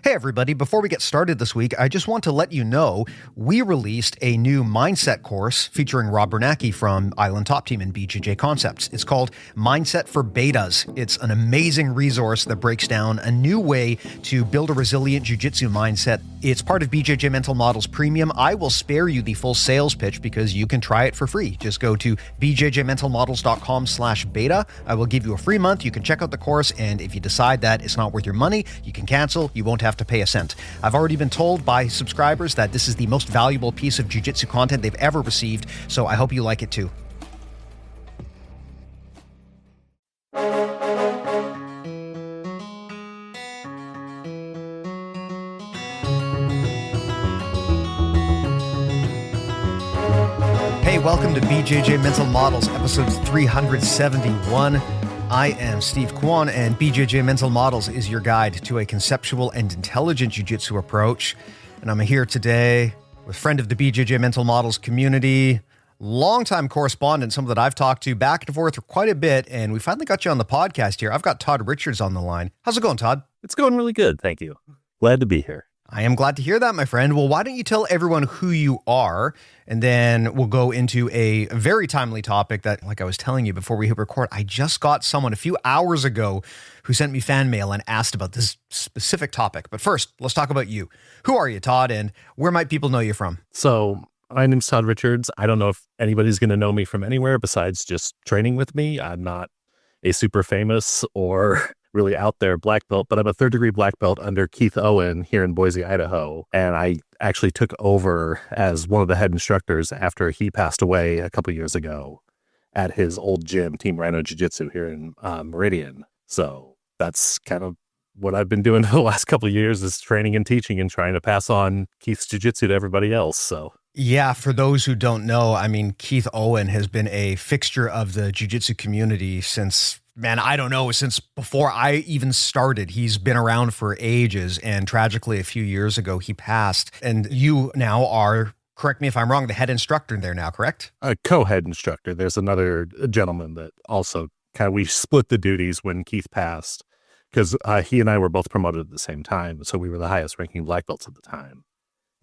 Hey everybody, before we get started this week, I just want to let you know we released a new mindset course featuring Rob Bernacki from Island Top Team and BJJ Concepts. It's called Mindset for Betas. It's an amazing resource that breaks down a new way to build a resilient jiu-jitsu mindset. It's part of BJJ Mental Models Premium. I will spare you the full sales pitch because you can try it for free. Just go to bjjmentalmodels.com/beta. I will give you a free month. You can check out the course, and if you decide that it's not worth your money, you can cancel. You won't have to pay a cent. I've already been told by subscribers that this is the most valuable piece of jiu-jitsu content they've ever received, so I hope you like it too. Hey, welcome to BJJ Mental Models, episode 371. I am Steve Kwan, and BJJ Mental Models is your guide to a conceptual and intelligent jiu-jitsu approach. And I'm here today with a friend of the BJJ Mental Models community, longtime correspondent, someone that I've talked to back and forth for quite a bit, and we finally got you on the podcast here. I've got Todd Richards on the line. How's it going, Todd? It's going really good, thank you. Glad to be here. I am glad to hear that, my friend. Well, why don't you tell everyone who you are, and then we'll go into a very timely topic that, like I was telling you before we hit record, I just got someone a few hours ago who sent me fan mail and asked about this specific topic. But first, let's talk about you. Who are you, Todd, and where might people know you from? So, my name's Todd Richards. I don't know if anybody's going to know me from anywhere besides just training with me. I'm not a super famous or really out there black belt, but I'm a 3rd degree black belt under Keith Owen here in Boise, Idaho. And I actually took over as one of the head instructors after he passed away a couple years ago at his old gym, Team Rhino Jiu-Jitsu here in Meridian. So that's kind of what I've been doing for the last couple of years, is training and teaching and trying to pass on Keith's jiu-jitsu to everybody else. So yeah, for those who don't know, I mean, Keith Owen has been a fixture of the jiu-jitsu community since, man, I don't know, since before I even started. He's been around for ages, and tragically a few years ago he passed. And you now are, correct me if I'm wrong, the head instructor there now, correct? A co-head instructor. There's another gentleman that also we split the duties when Keith passed, because he and I were both promoted at the same time. So we were the highest ranking black belts at the time.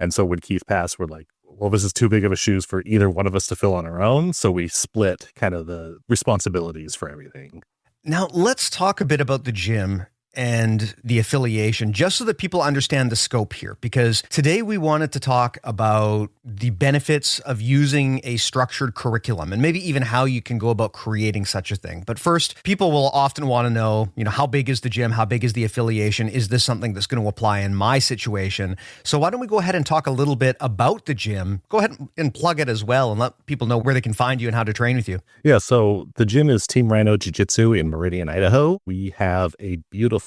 And so when Keith passed, we're like, well, this is too big of a shoes for either one of us to fill on our own. So we split kind of the responsibilities for everything. Now, let's talk a bit about the gym and the affiliation, just so that people understand the scope here, because today we wanted to talk about the benefits of using a structured curriculum and maybe even how you can go about creating such a thing. But first, people will often want to know, how big is the gym? How big is the affiliation? Is this something that's going to apply in my situation? So why don't we go ahead and talk a little bit about the gym? Go ahead and plug it as well and let people know where they can find you and how to train with you. Yeah, so the gym is Team Rhino Jiu-Jitsu in Meridian, Idaho. We have a beautiful,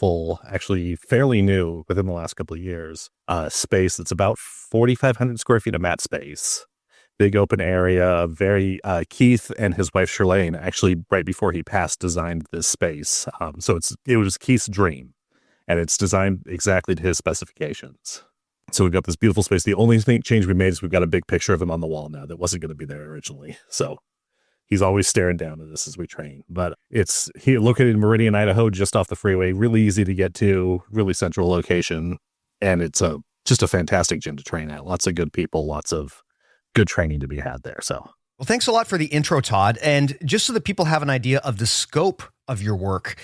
actually fairly new within the last couple of years, space that's about 4,500 square feet of mat space. Big open area, very, Keith and his wife Shirlane, actually right before he passed, designed this space. So it was Keith's dream, and it's designed exactly to his specifications. So we've got this beautiful space. The only change we made is we've got a big picture of him on the wall now that wasn't going to be there originally. So he's always staring down at us as we train. But it's here located in Meridian, Idaho, just off the freeway, really easy to get to, really central location. And it's just a fantastic gym to train at. Lots of good people, lots of good training to be had there. So, well, thanks a lot for the intro, Todd. And just so that people have an idea of the scope of your work,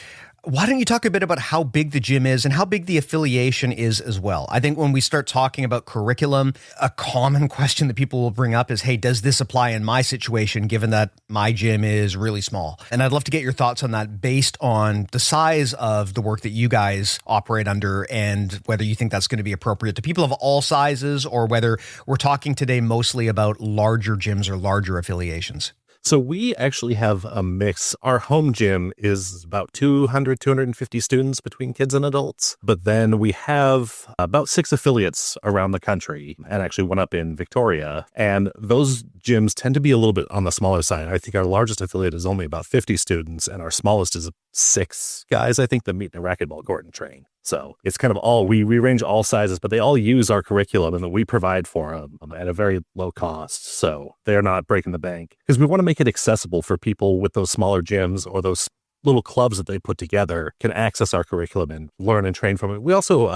why don't you talk a bit about how big the gym is and how big the affiliation is as well? I think when we start talking about curriculum, a common question that people will bring up is, hey, does this apply in my situation, given that my gym is really small? And I'd love to get your thoughts on that based on the size of the work that you guys operate under and whether you think that's going to be appropriate to people of all sizes, or whether we're talking today mostly about larger gyms or larger affiliations. So we actually have a mix. Our home gym is about 250 students between kids and adults. But then we have about 6 affiliates around the country, and actually one up in Victoria. And those gyms tend to be a little bit on the smaller side. I think our largest affiliate is only about 50 students, and our smallest is 6 guys, I think, that meet in a racquetball court and train. So it's kind of all, we range all sizes, but they all use our curriculum and that we provide for them at a very low cost. So they're not breaking the bank, because we want to make it accessible for people with those smaller gyms or those little clubs that they put together can access our curriculum and learn and train from it. We also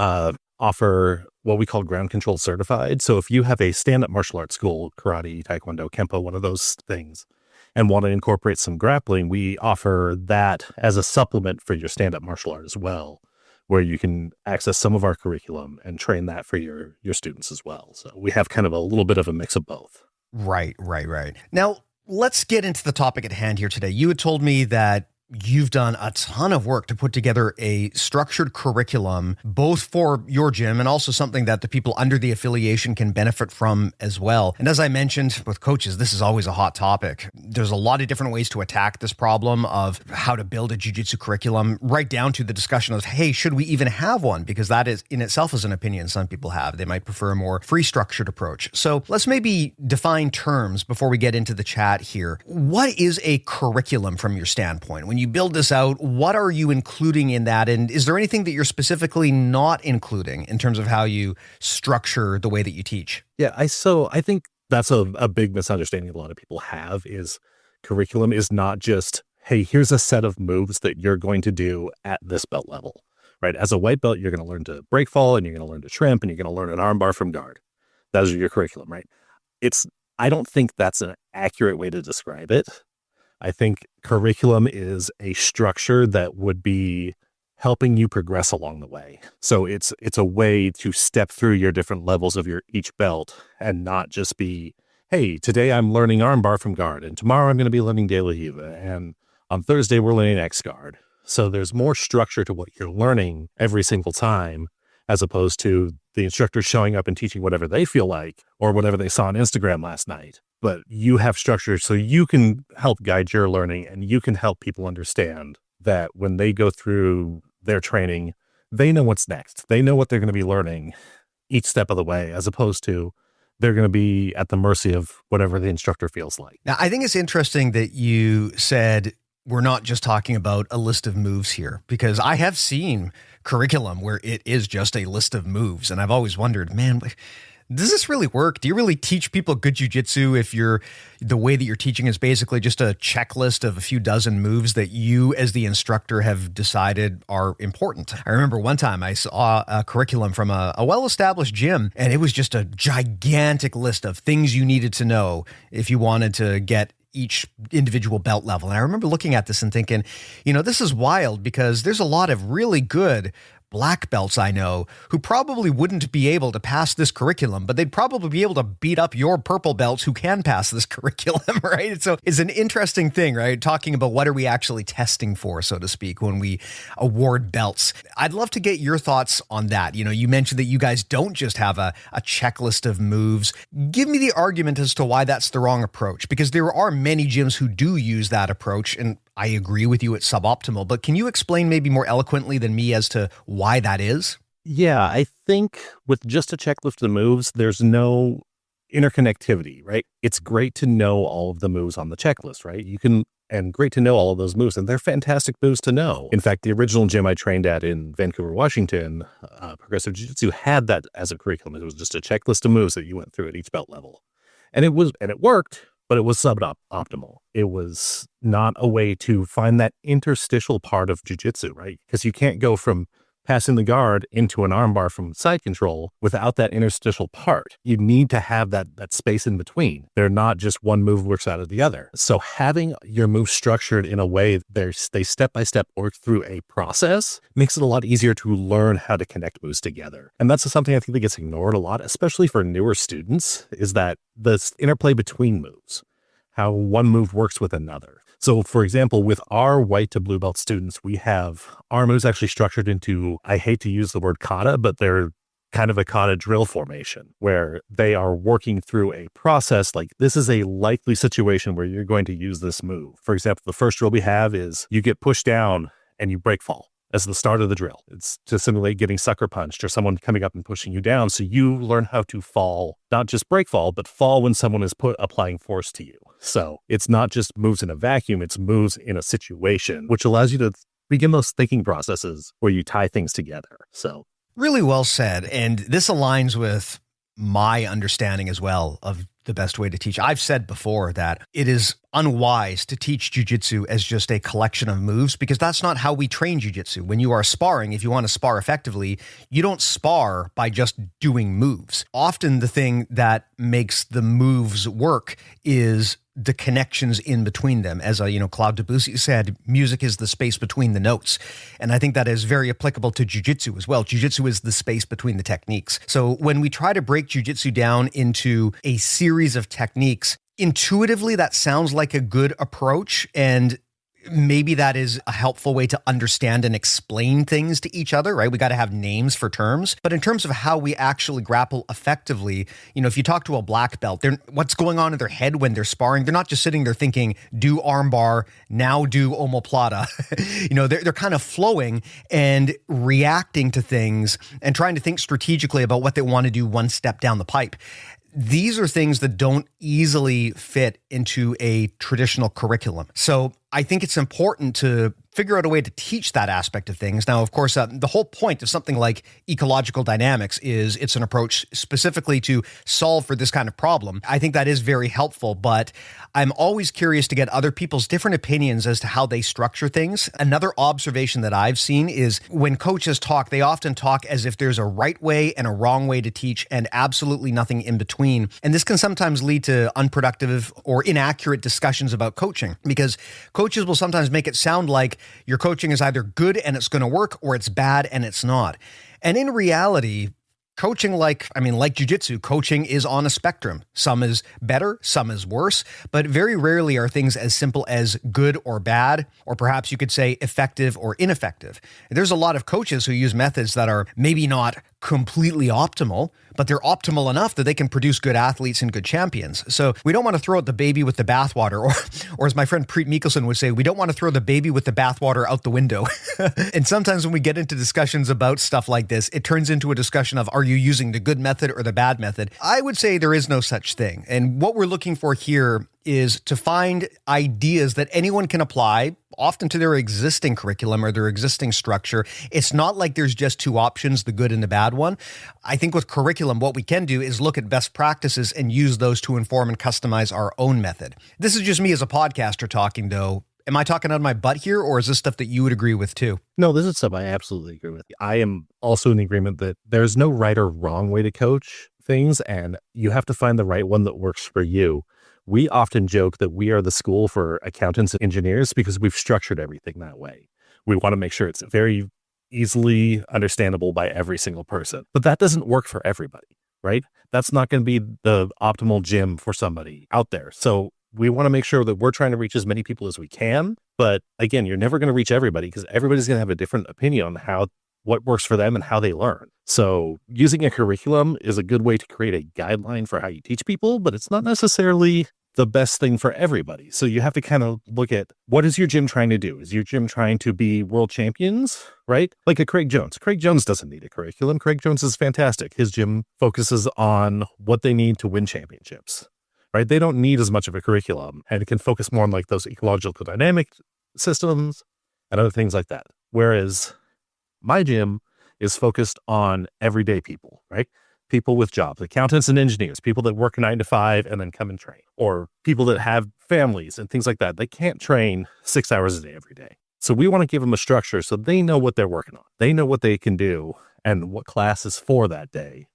offer what we call ground control certified. So if you have a stand-up martial arts school, karate, taekwondo, kempo, one of those things, and want to incorporate some grappling, we offer that as a supplement for your stand-up martial art as well, where you can access some of our curriculum and train that for your students as well. So we have kind of a little bit of a mix of both. Right. Now, let's get into the topic at hand here today. You had told me that you've done a ton of work to put together a structured curriculum, both for your gym and also something that the people under the affiliation can benefit from as well. And as I mentioned with coaches, this is always a hot topic. There's a lot of different ways to attack this problem of how to build a jiu-jitsu curriculum, right down to the discussion of, hey, should we even have one? Because that is in itself is an opinion some people have. They might prefer a more free structured approach. So let's maybe define terms before we get into the chat here. What is a curriculum from your standpoint? When you build this out, what are you including in that? And is there anything that you're specifically not including in terms of how you structure the way that you teach? Yeah, I think that's a big misunderstanding a lot of people have is curriculum is not just, hey, here's a set of moves that you're going to do at this belt level, right? As a white belt, you're going to learn to break fall and you're going to learn to shrimp and you're going to learn an arm bar from guard. Those are your curriculum, right? I don't think that's an accurate way to describe it. I think curriculum is a structure that would be helping you progress along the way. So it's a way to step through your different levels of your each belt and not just be, hey, today I'm learning armbar from guard and tomorrow I'm going to be learning De La Riva and on Thursday we're learning X guard. So there's more structure to what you're learning every single time as opposed to the instructor showing up and teaching whatever they feel like or whatever they saw on Instagram last night. But you have structure so you can help guide your learning and you can help people understand that when they go through their training, they know what's next. They know what they're going to be learning each step of the way, as opposed to they're going to be at the mercy of whatever the instructor feels like. Now, I think it's interesting that you said we're not just talking about a list of moves here, because I have seen curriculum where it is just a list of moves. And I've always wondered, man, does this really work? Do you really teach people good jiu-jitsu if the way that you're teaching is basically just a checklist of a few dozen moves that you as the instructor have decided are important? I remember one time I saw a curriculum from a well-established gym, and it was just a gigantic list of things you needed to know if you wanted to get each individual belt level. And I remember looking at this and thinking, this is wild because there's a lot of really good black belts I know who probably wouldn't be able to pass this curriculum, but they'd probably be able to beat up your purple belts who can pass this curriculum, right? So it's an interesting thing, right? Talking about what are we actually testing for, so to speak, when we award belts. I'd love to get your thoughts on that. You mentioned that you guys don't just have a checklist of moves. Give me the argument as to why that's the wrong approach, because there are many gyms who do use that approach, and I agree with you, it's suboptimal, but can you explain maybe more eloquently than me as to why that is? Yeah, I think with just a checklist of moves, there's no interconnectivity, right? It's great to know all of the moves on the checklist, right? And great to know all of those moves, and they're fantastic moves to know. In fact, the original gym I trained at in Vancouver, Washington, Progressive Jiu-Jitsu, had that as a curriculum. It was just a checklist of moves that you went through at each belt level. And it worked, but it was suboptimal. It was not a way to find that interstitial part of jiu-jitsu, right? Because you can't go from passing the guard into an armbar from side control without that interstitial part. You need to have that space in between. They're not just one move works out of the other. So having your moves structured in a way they step-by-step work through a process makes it a lot easier to learn how to connect moves together. And that's something I think that gets ignored a lot, especially for newer students, is that the interplay between moves, how one move works with another. So for example, with our white to blue belt students, we have our moves actually structured into, I hate to use the word kata, but they're kind of a kata drill formation where they are working through a process. Like, this is a likely situation where you're going to use this move. For example, the first drill we have is you get pushed down and you break fall as the start of the drill. It's to simulate getting sucker punched or someone coming up and pushing you down. So you learn how to fall, not just break fall, but fall when someone is applying force to you. So it's not just moves in a vacuum, it's moves in a situation, which allows you to begin those thinking processes where you tie things together. So really well said. And this aligns with my understanding as well of the best way to teach. I've said before that it is unwise to teach jiu-jitsu as just a collection of moves, because that's not how we train jiu-jitsu. When you are sparring, if you want to spar effectively, you don't spar by just doing moves. Often the thing that makes the moves work is the connections in between them. As Claude Debussy said, music is the space between the notes. And I think that is very applicable to jiu-jitsu as well. Jiu-jitsu is the space between the techniques. So when we try to break jiu-jitsu down into a series of techniques, intuitively, that sounds like a good approach, and maybe that is a helpful way to understand and explain things to each other, right? We got to have names for terms. But in terms of how we actually grapple effectively, if you talk to a black belt, what's going on in their head when they're sparring? They're not just sitting there thinking, do armbar, now do omoplata. They're kind of flowing and reacting to things and trying to think strategically about what they want to do one step down the pipe. These are things that don't easily fit into a traditional curriculum. So I think it's important to figure out a way to teach that aspect of things. Now, of course, the whole point of something like ecological dynamics is it's an approach specifically to solve for this kind of problem. I think that is very helpful, but I'm always curious to get other people's different opinions as to how they structure things. Another observation that I've seen is when coaches talk, they often talk as if there's a right way and a wrong way to teach and absolutely nothing in between. And this can sometimes lead to unproductive or inaccurate discussions about coaching, because coaches will sometimes make it sound like your coaching is either good and it's going to work, or it's bad and it's not. And in reality, coaching, like jiu-jitsu, coaching is on a spectrum. Some is better, some is worse, but very rarely are things as simple as good or bad, or perhaps you could say effective or ineffective. There's a lot of coaches who use methods that are maybe not completely optimal, but they're optimal enough that they can produce good athletes and good champions. So we don't want to throw out the baby with the bathwater, or as my friend Preet Mikkelsen would say, we don't want to throw the baby with the bathwater out the window. And sometimes when we get into discussions about stuff like this, it turns into a discussion of, are you using the good method or the bad method? I would say there is no such thing. And what we're looking for here is to find ideas that anyone can apply, often to their existing curriculum or their existing structure. It's not like there's just two options, the good and the bad one. I think with curriculum, what we can do is look at best practices and use those to inform and customize our own method. This is just me as a podcaster talking, though. Am I talking out of my butt here, or is this stuff that you would agree with too? No, this is stuff I absolutely agree with. I am also in agreement that there's no right or wrong way to coach things, and you have to find the right one that works for you. We often joke that we are the school for accountants and engineers because we've structured everything that way. We want to make sure it's very easily understandable by every single person. But that doesn't work for everybody, right? That's not going to be the optimal gym for somebody out there. So we want to make sure that we're trying to reach as many people as we can. But again, you're never going to reach everybody because everybody's going to have a different opinion on what works for them and how they learn. So using a curriculum is a good way to create a guideline for how you teach people, but it's not necessarily the best thing for everybody. So you have to kind of look at, what is your gym trying to do? Is your gym trying to be world champions, right? Like a Craig Jones. Craig Jones doesn't need a curriculum. Craig Jones is fantastic. His gym focuses on what they need to win championships, right? They don't need as much of a curriculum, and it can focus more on like those ecological dynamic systems and other things like that. Whereas my gym is focused on everyday people, right? People with jobs, accountants and engineers, people that work 9 to 5 and then come and train, or people that have families and things like that. They can't train 6 hours a day every day. So we want to give them a structure so they know what they're working on. They know what they can do and what class is for that day.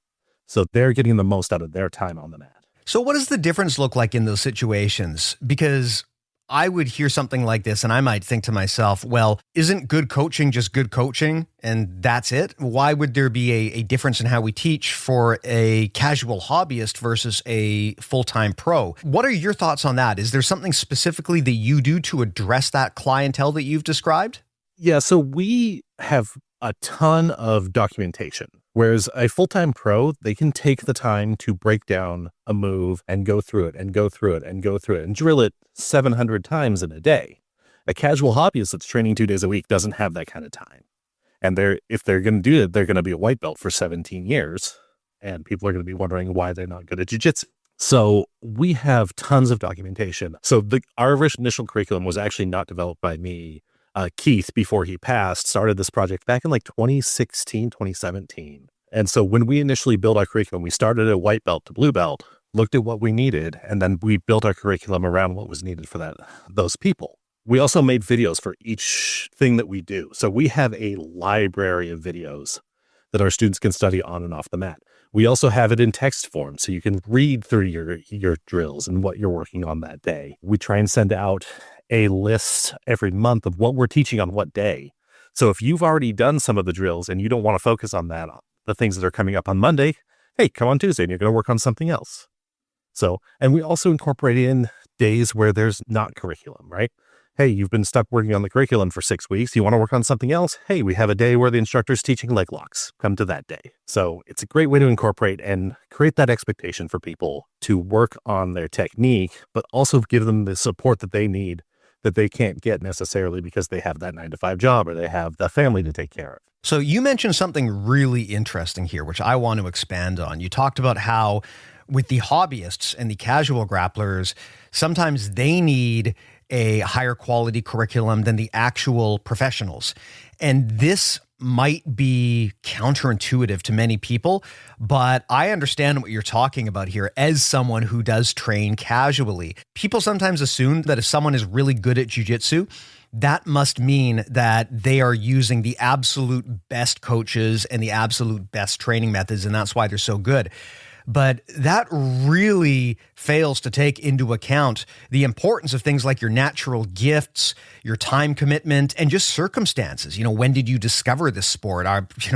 So they're getting the most out of their time on the mat. So what does the difference look like in those situations? Because I would hear something like this and I might think to myself, well, isn't good coaching just good coaching and that's it? Why would there be a difference in how we teach for a casual hobbyist versus a full-time pro? What are your thoughts on that? Is there something specifically that you do to address that clientele that you've described? Yeah, so we have a ton of documentation. Whereas a full-time pro, they can take the time to break down a move and go through it and go through it and go through it and drill it 700 times in a day. A casual hobbyist that's training 2 days a week doesn't have that kind of time. And if they're going to do it, they're going to be a white belt for 17 years. And people are going to be wondering why they're not good at jiu-jitsu. So we have tons of documentation. So our initial curriculum was actually not developed by me. Keith, before he passed, started this project back in like 2016, 2017. And so when we initially built our curriculum, we started at white belt to blue belt. looked at what we needed, and then we built our curriculum around what was needed for those people. We also made videos for each thing that we do. So we have a library of videos that our students can study on and off the mat. We also have it in text form, so you can read through your drills and what you're working on that day. We try and send out a list every month of what we're teaching on what day. So if you've already done some of the drills and you don't want to focus on that, the things that are coming up on Monday, hey, come on Tuesday and you're going to work on something else. So, and we also incorporate in days where there's not curriculum, right? Hey, you've been stuck working on the curriculum for 6 weeks. You want to work on something else? Hey, we have a day where the instructor's teaching leg locks. Come to that day. So it's a great way to incorporate and create that expectation for people to work on their technique, but also give them the support that they need that they can't get necessarily because they have that 9-to-5 job or they have the family to take care of. So you mentioned something really interesting here, which I want to expand on. You talked about how with the hobbyists and the casual grapplers, sometimes they need a higher quality curriculum than the actual professionals. And this might be counterintuitive to many people, but I understand what you're talking about here as someone who does train casually. People sometimes assume that if someone is really good at jiu-jitsu, that must mean that they are using the absolute best coaches and the absolute best training methods, and that's why they're so good. But that really fails to take into account the importance of things like your natural gifts, your time commitment, and just circumstances. When did you discover this sport?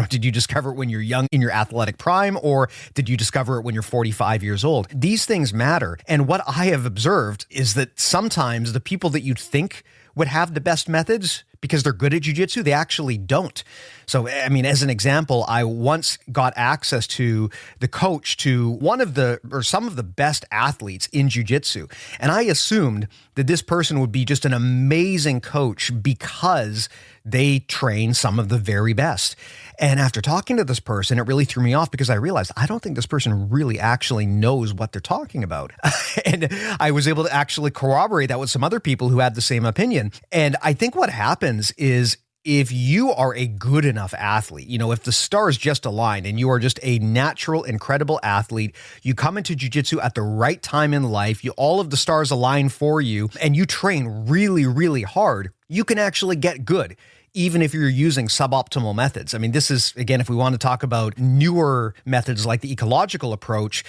Did you discover it when you're young in your athletic prime, or did you discover it when you're 45 years old? These things matter. And what I have observed is that sometimes the people that you'd think would have the best methods because they're good at jiu-jitsu, they actually don't. So, as an example, I once got access to the coach to some of the best athletes in jiu-jitsu. And I assumed that this person would be just an amazing coach because they train some of the very best. And after talking to this person, it really threw me off because I realized I don't think this person really actually knows what they're talking about. And I was able to actually corroborate that with some other people who had the same opinion. And I think what happens is if you are a good enough athlete, if the stars just aligned and you are just a natural, incredible athlete, you come into jiu-jitsu at the right time in life, all of the stars align for you, and you train really, really hard, you can actually get good, even if you're using suboptimal methods. This is, again, if we want to talk about newer methods like the ecological approach,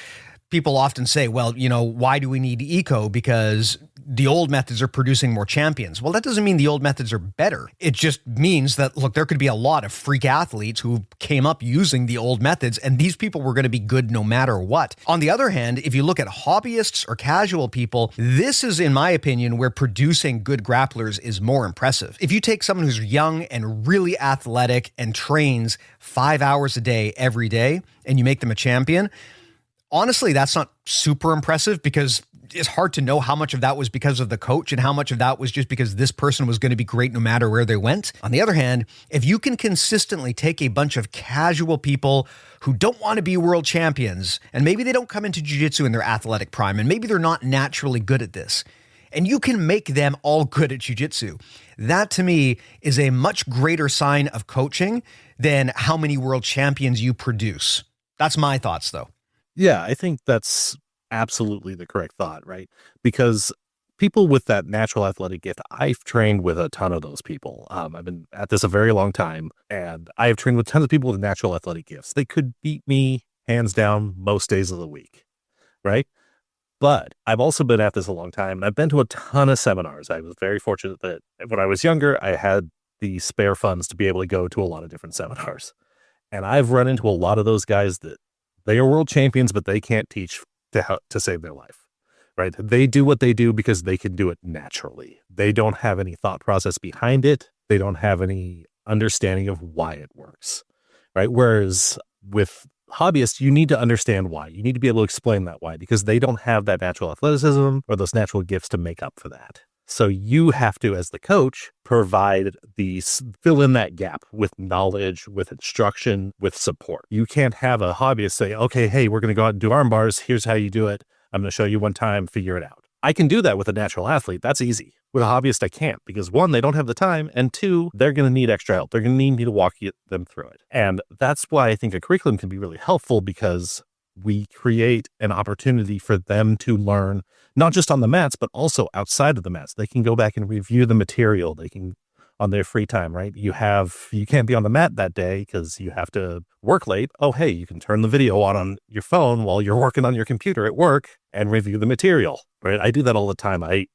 people often say, well, why do we need eco? Because the old methods are producing more champions. Well, that doesn't mean the old methods are better. It just means that, look, there could be a lot of freak athletes who came up using the old methods, and these people were going to be good no matter what. On the other hand, if you look at hobbyists or casual people, this is, in my opinion, where producing good grapplers is more impressive. If you take someone who's young and really athletic and trains 5 hours a day every day, and you make them a champion, honestly, that's not super impressive because it's hard to know how much of that was because of the coach and how much of that was just because this person was going to be great no matter where they went. On the other hand, if you can consistently take a bunch of casual people who don't want to be world champions, and maybe they don't come into jiu-jitsu in their athletic prime, and maybe they're not naturally good at this, and you can make them all good at jiu-jitsu, that to me is a much greater sign of coaching than how many world champions you produce. That's my thoughts, though. Yeah, I think that's absolutely the correct thought, right? Because people with that natural athletic gift, I've trained with a ton of those people. I've been at this a very long time, and I have trained with tons of people with natural athletic gifts. They could beat me hands down most days of the week, right? But I've also been at this a long time, and I've been to a ton of seminars. I was very fortunate that when I was younger, I had the spare funds to be able to go to a lot of different seminars. And I've run into a lot of those guys that they are world champions, but they can't teach to save their life, right? They do what they do because they can do it naturally. They don't have any thought process behind it. They don't have any understanding of why it works, right? Whereas with hobbyists, you need to understand why. You need to be able to explain that why, because they don't have that natural athleticism or those natural gifts to make up for that. So you have to, as the coach, fill in that gap with knowledge, with instruction, with support. You can't have a hobbyist say, okay, hey, we're going to go out and do arm bars. Here's how you do it. I'm going to show you one time, figure it out. I can do that with a natural athlete. That's easy. With a hobbyist, I can't, because one, they don't have the time, and two, they're going to need extra help. They're going to need me to walk them through it. And that's why I think a curriculum can be really helpful, because we create an opportunity for them to learn, not just on the mats, but also outside of the mats. They can go back and review the material. They can, on their free time, right? You can't be on the mat that day because you have to work late. Oh, hey, you can turn the video on your phone while you're working on your computer at work and review the material, right? I do that all the time. I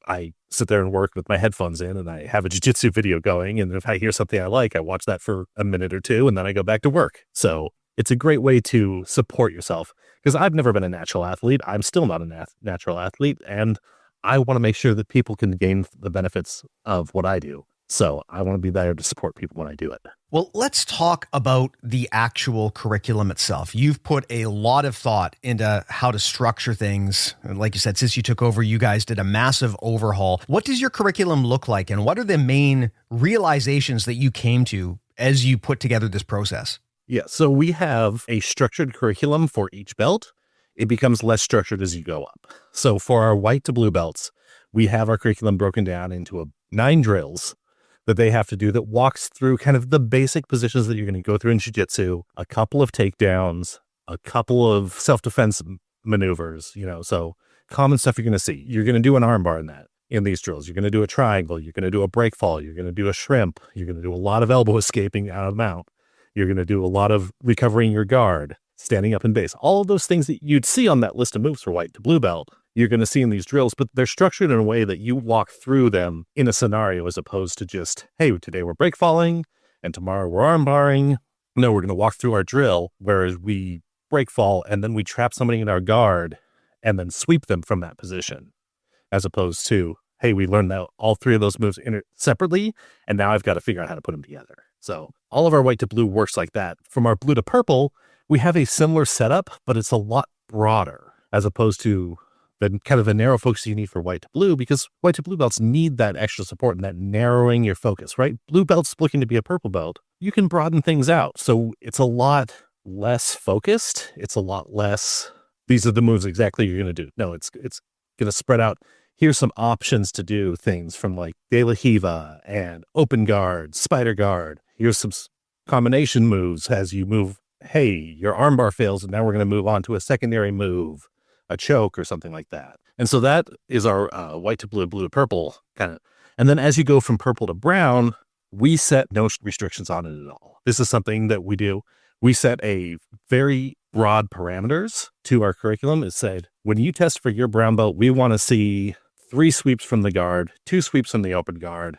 sit there and work with my headphones in, and I have a jiu-jitsu video going. And if I hear something I like, I watch that for a minute or two, and then I go back to work. So it's a great way to support yourself, because I've never been a natural athlete. I'm still not a natural athlete. And I want to make sure that people can gain the benefits of what I do. So I want to be there to support people when I do it. Well, let's talk about the actual curriculum itself. You've put a lot of thought into how to structure things. And like you said, since you took over, you guys did a massive overhaul. What does your curriculum look like? And what are the main realizations that you came to as you put together this process? Yeah, so we have a structured curriculum for each belt. It becomes less structured as you go up. So for our white to blue belts, we have our curriculum broken down into 9 drills that they have to do that walks through kind of the basic positions that you're going to go through in jiu-jitsu, a couple of takedowns, a couple of self-defense maneuvers, so common stuff you're going to see. You're going to do an armbar in these drills. You're going to do a triangle. You're going to do a break fall. You're going to do a shrimp. You're going to do a lot of elbow escaping out of mount. You're going to do a lot of recovering your guard, standing up in base. All of those things that you'd see on that list of moves for white to blue belt, you're going to see in these drills, but they're structured in a way that you walk through them in a scenario as opposed to just, hey, today we're break falling and tomorrow we're arm barring. No, we're going to walk through our drill, whereas we break fall and then we trap somebody in our guard and then sweep them from that position, as opposed to, hey, we learned that all 3 of those moves separately, and now I've got to figure out how to put them together. So all of our white to blue works like that. From our blue to purple, we have a similar setup, but it's a lot broader as opposed to the kind of a narrow focus you need for white to blue, because white to blue belts need that extra support and that narrowing your focus, right? Blue belts looking to be a purple belt, you can broaden things out. So it's a lot less focused. It's a lot less, these are the moves exactly you're going to do. No, it's going to spread out. Here's some options to do things from like De La Hiva and open guard, spider guard. Here's some combination moves as you move. Hey, your armbar fails, and now we're going to move on to a secondary move, a choke or something like that. And so that is our white to blue, blue to purple kind of. And then as you go from purple to brown, we set no restrictions on it at all. This is something that we do. We set a very broad parameters to our curriculum. It said, when you test for your brown belt, we want to see 3 sweeps from the guard, 2 sweeps from the open guard,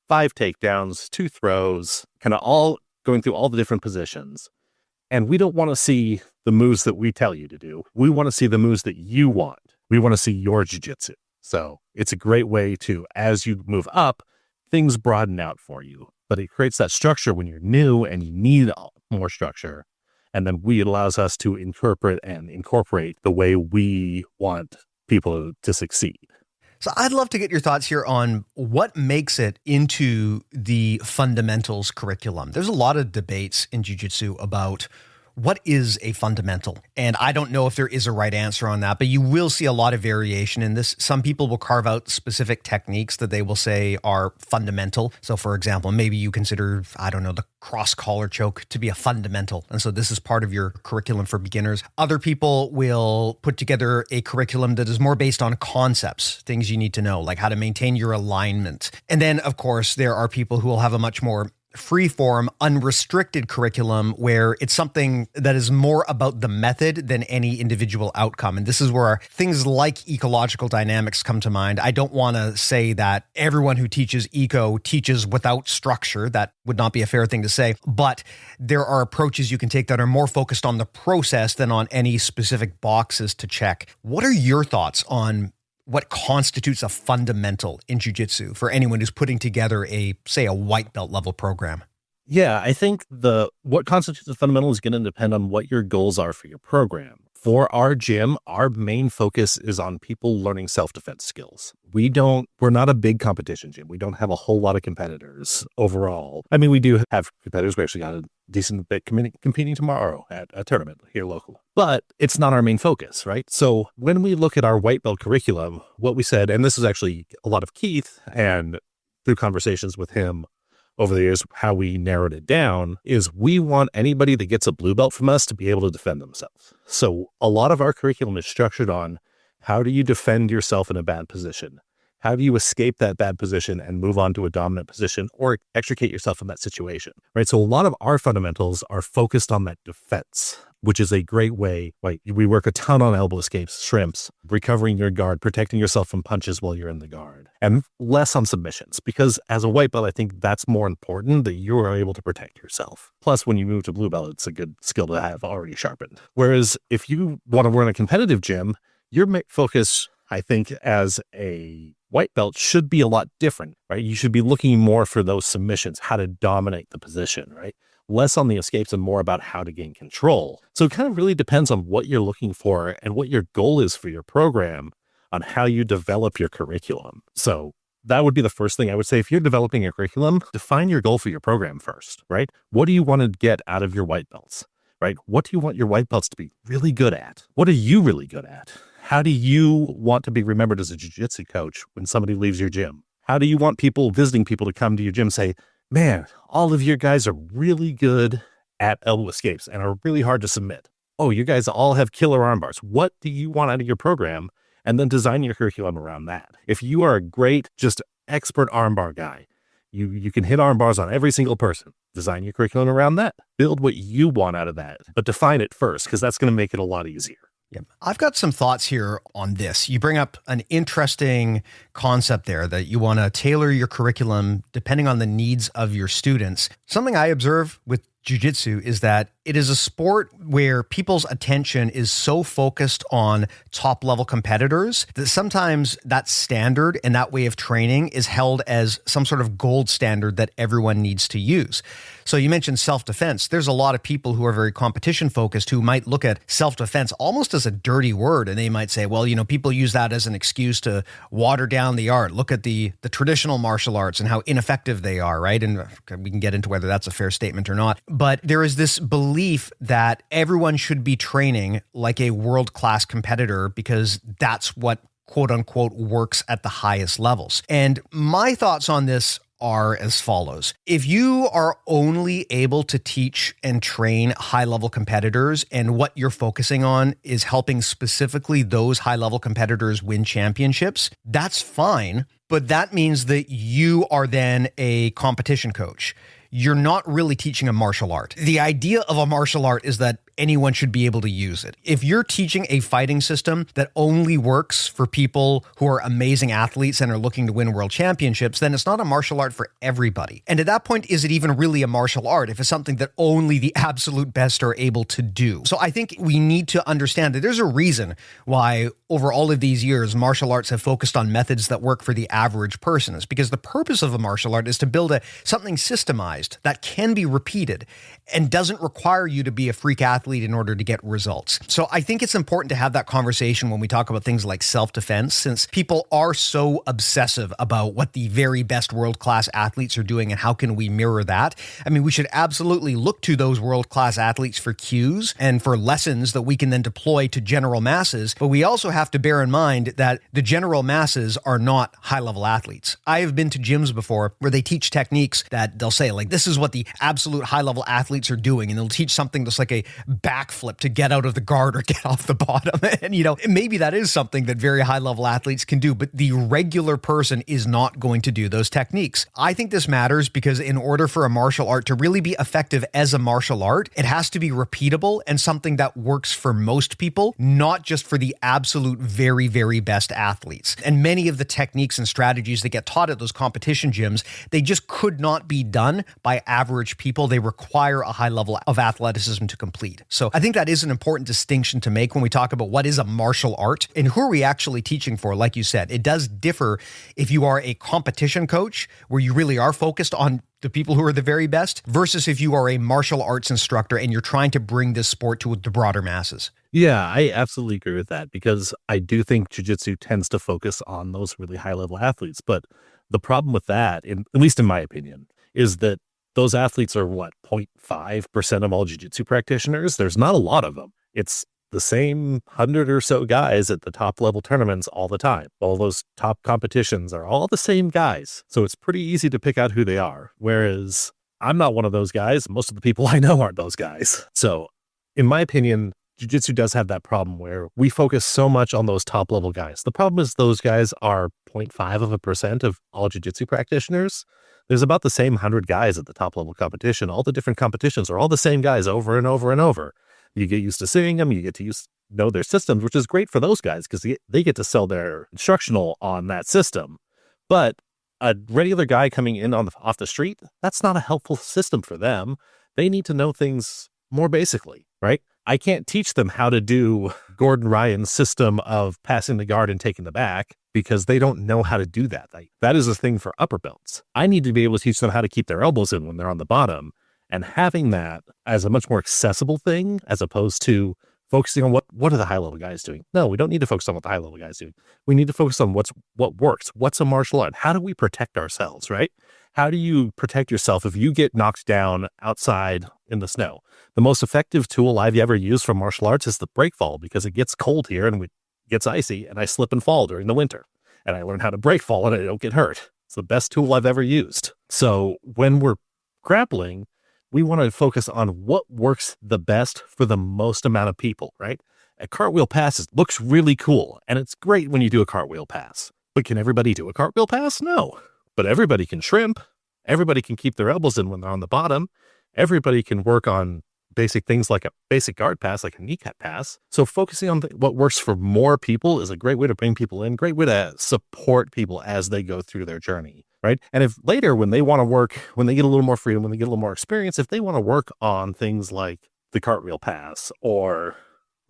5 takedowns, 2 throws, kind of all going through all the different positions. And we don't want to see the moves that we tell you to do. We want to see the moves that you want. We want to see your jiu-jitsu. So it's a great way to, as you move up, things broaden out for you. But it creates that structure when you're new and you need more structure. And then it allows us to interpret and incorporate the way we want people to succeed. So I'd love to get your thoughts here on what makes it into the fundamentals curriculum. There's a lot of debates in jiu-jitsu about what is a fundamental? And I don't know if there is a right answer on that, but you will see a lot of variation in this. Some people will carve out specific techniques that they will say are fundamental. So for example, maybe you consider, the cross collar choke to be a fundamental. And so this is part of your curriculum for beginners. Other people will put together a curriculum that is more based on concepts, things you need to know, like how to maintain your alignment. And then of course, there are people who will have a much more free-form, unrestricted curriculum where it's something that is more about the method than any individual outcome. And this is where things like ecological dynamics come to mind. I don't want to say that everyone who teaches eco teaches without structure. That would not be a fair thing to say. But there are approaches you can take that are more focused on the process than on any specific boxes to check. What are your thoughts on what constitutes a fundamental in jiu-jitsu for anyone who's putting together a white belt level program? Yeah, I think what constitutes a fundamental is going to depend on what your goals are for your program. For our gym, our main focus is on people learning self-defense skills. We're not a big competition gym. We don't have a whole lot of competitors overall. I mean, we do have competitors. We actually got a decent bit competing tomorrow at a tournament here local. But it's not our main focus, right? So when we look at our white belt curriculum, what we said, and this is actually a lot of Keith, and through conversations with him, over the years, how we narrowed it down is we want anybody that gets a blue belt from us to be able to defend themselves. So a lot of our curriculum is structured on how do you defend yourself in a bad position? How do you escape that bad position and move on to a dominant position or extricate yourself from that situation, right? So a lot of our fundamentals are focused on that defense, which is a great way. Like we work a ton on elbow escapes, shrimps, recovering your guard, protecting yourself from punches while you're in the guard, and less on submissions, because as a white belt, I think that's more important that you are able to protect yourself. Plus, when you move to blue belt, it's a good skill to have already sharpened. Whereas if you want to run a competitive gym, your focus, I think, as a white belt should be a lot different, right? You should be looking more for those submissions, how to dominate the position, right? Less on the escapes and more about how to gain control. So it kind of really depends on what you're looking for and what your goal is for your program on how you develop your curriculum. So that would be the first thing I would say. If you're developing a curriculum, define your goal for your program first, right? What do you want to get out of your white belts, right? What do you want your white belts to be really good at? What are you really good at? How do you want to be remembered as a jiu-jitsu coach when somebody leaves your gym? How do you want visiting people to come to your gym say, man, all of your guys are really good at elbow escapes and are really hard to submit. Oh, you guys all have killer arm bars. What do you want out of your program? And then design your curriculum around that. If you are a great, just expert armbar guy, you can hit arm bars on every single person. Design your curriculum around that. Build what you want out of that, but define it first, because that's going to make it a lot easier. Yeah. I've got some thoughts here on this. You bring up an interesting concept there that you want to tailor your curriculum depending on the needs of your students. Something I observe with jiu-jitsu is that it is a sport where people's attention is so focused on top level competitors that sometimes that standard and that way of training is held as some sort of gold standard that everyone needs to use. So you mentioned self-defense. There's a lot of people who are very competition focused who might look at self-defense almost as a dirty word. And they might say, well, people use that as an excuse to water down the art. Look at the traditional martial arts and how ineffective they are, right? And we can get into whether that's a fair statement or not. But there is this belief that everyone should be training like a world-class competitor because that's what quote unquote works at the highest levels. And my thoughts on this are as follows. If you are only able to teach and train high-level competitors and what you're focusing on is helping specifically those high-level competitors win championships, that's fine, but that means that you are then a competition coach. You're not really teaching a martial art. The idea of a martial art is that anyone should be able to use it. If you're teaching a fighting system that only works for people who are amazing athletes and are looking to win world championships, then it's not a martial art for everybody. And at that point, is it even really a martial art if it's something that only the absolute best are able to do? So I think we need to understand that there's a reason why over all of these years, martial arts have focused on methods that work for the average person. It's because the purpose of a martial art is to build something systemized that can be repeated and doesn't require you to be a freak athlete in order to get results. So I think it's important to have that conversation when we talk about things like self-defense, since people are so obsessive about what the very best world-class athletes are doing and how can we mirror that. I mean, we should absolutely look to those world-class athletes for cues and for lessons that we can then deploy to general masses, but we also have to bear in mind that the general masses are not high-level athletes. I have been to gyms before where they teach techniques that they'll say, like, this is what the absolute high-level athletes are doing, and they'll teach something that's like a backflip to get out of the guard or get off the bottom. And, maybe that is something that very high-level athletes can do, but the regular person is not going to do those techniques. I think this matters because in order for a martial art to really be effective as a martial art, it has to be repeatable and something that works for most people, not just for the absolute very, very best athletes. And many of the techniques and strategies that get taught at those competition gyms, they just could not be done by average people. They require a high level of athleticism to complete. So I think that is an important distinction to make when we talk about what is a martial art and who are we actually teaching for. Like you said, it does differ if you are a competition coach where you really are focused on the people who are the very best versus if you are a martial arts instructor and you're trying to bring this sport to the broader masses. Yeah, I absolutely agree with that because I do think jiu-jitsu tends to focus on those really high-level athletes. But the problem with that, at least in my opinion, is that those athletes are 0.5% of all jiu-jitsu practitioners. There's not a lot of them. It's the same 100 or so guys at the top level tournaments all the time. All those top competitions are all the same guys. So it's pretty easy to pick out who they are. Whereas I'm not one of those guys. Most of the people I know aren't those guys. So in my opinion, jiu-jitsu does have that problem where we focus so much on those top level guys. The problem is those guys are 0.5% of all jiu-jitsu practitioners. There's about the same 100 guys at the top level competition. All the different competitions are all the same guys over and over and over. You get used to seeing them. You get to know their systems, which is great for those guys because they get to sell their instructional on that system. But a regular guy coming in off the street, that's not a helpful system for them. They need to know things more basically, right? I can't teach them how to do Gordon Ryan's system of passing the guard and taking the back because they don't know how to do that. That is a thing for upper belts. I need to be able to teach them how to keep their elbows in when they're on the bottom, and having that as a much more accessible thing as opposed to focusing on what are the high level guys doing. No, we don't need to focus on what the high level guys do. We need to focus on what works. What's a martial art? How do we protect ourselves, right? How do you protect yourself if you get knocked down outside in the snow? The most effective tool I've ever used for martial arts is the break fall because it gets cold here and it gets icy and I slip and fall during the winter. And I learn how to break fall and I don't get hurt. It's the best tool I've ever used. So when we're grappling, we want to focus on what works the best for the most amount of people, right? A cartwheel pass looks really cool, and it's great when you do a cartwheel pass. But can everybody do a cartwheel pass? No. But everybody can shrimp. Everybody can keep their elbows in when they're on the bottom. Everybody can work on basic things like a basic guard pass, like a kneecap pass. So focusing on what works for more people is a great way to bring people in, great way to support people as they go through their journey, right? And if later when they want to work, when they get a little more freedom, when they get a little more experience, if they want to work on things like the cartwheel pass or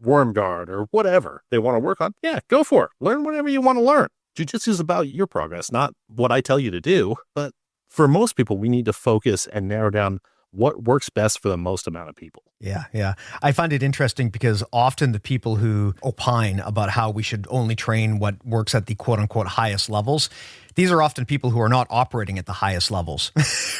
worm guard or whatever they want to work on, yeah, go for it. Learn whatever you want to learn. Jiu-jitsu is about your progress, not what I tell you to do. But for most people, we need to focus and narrow down what works best for the most amount of people. Yeah. I find it interesting because often the people who opine about how we should only train what works at the quote unquote highest levels, these are often people who are not operating at the highest levels,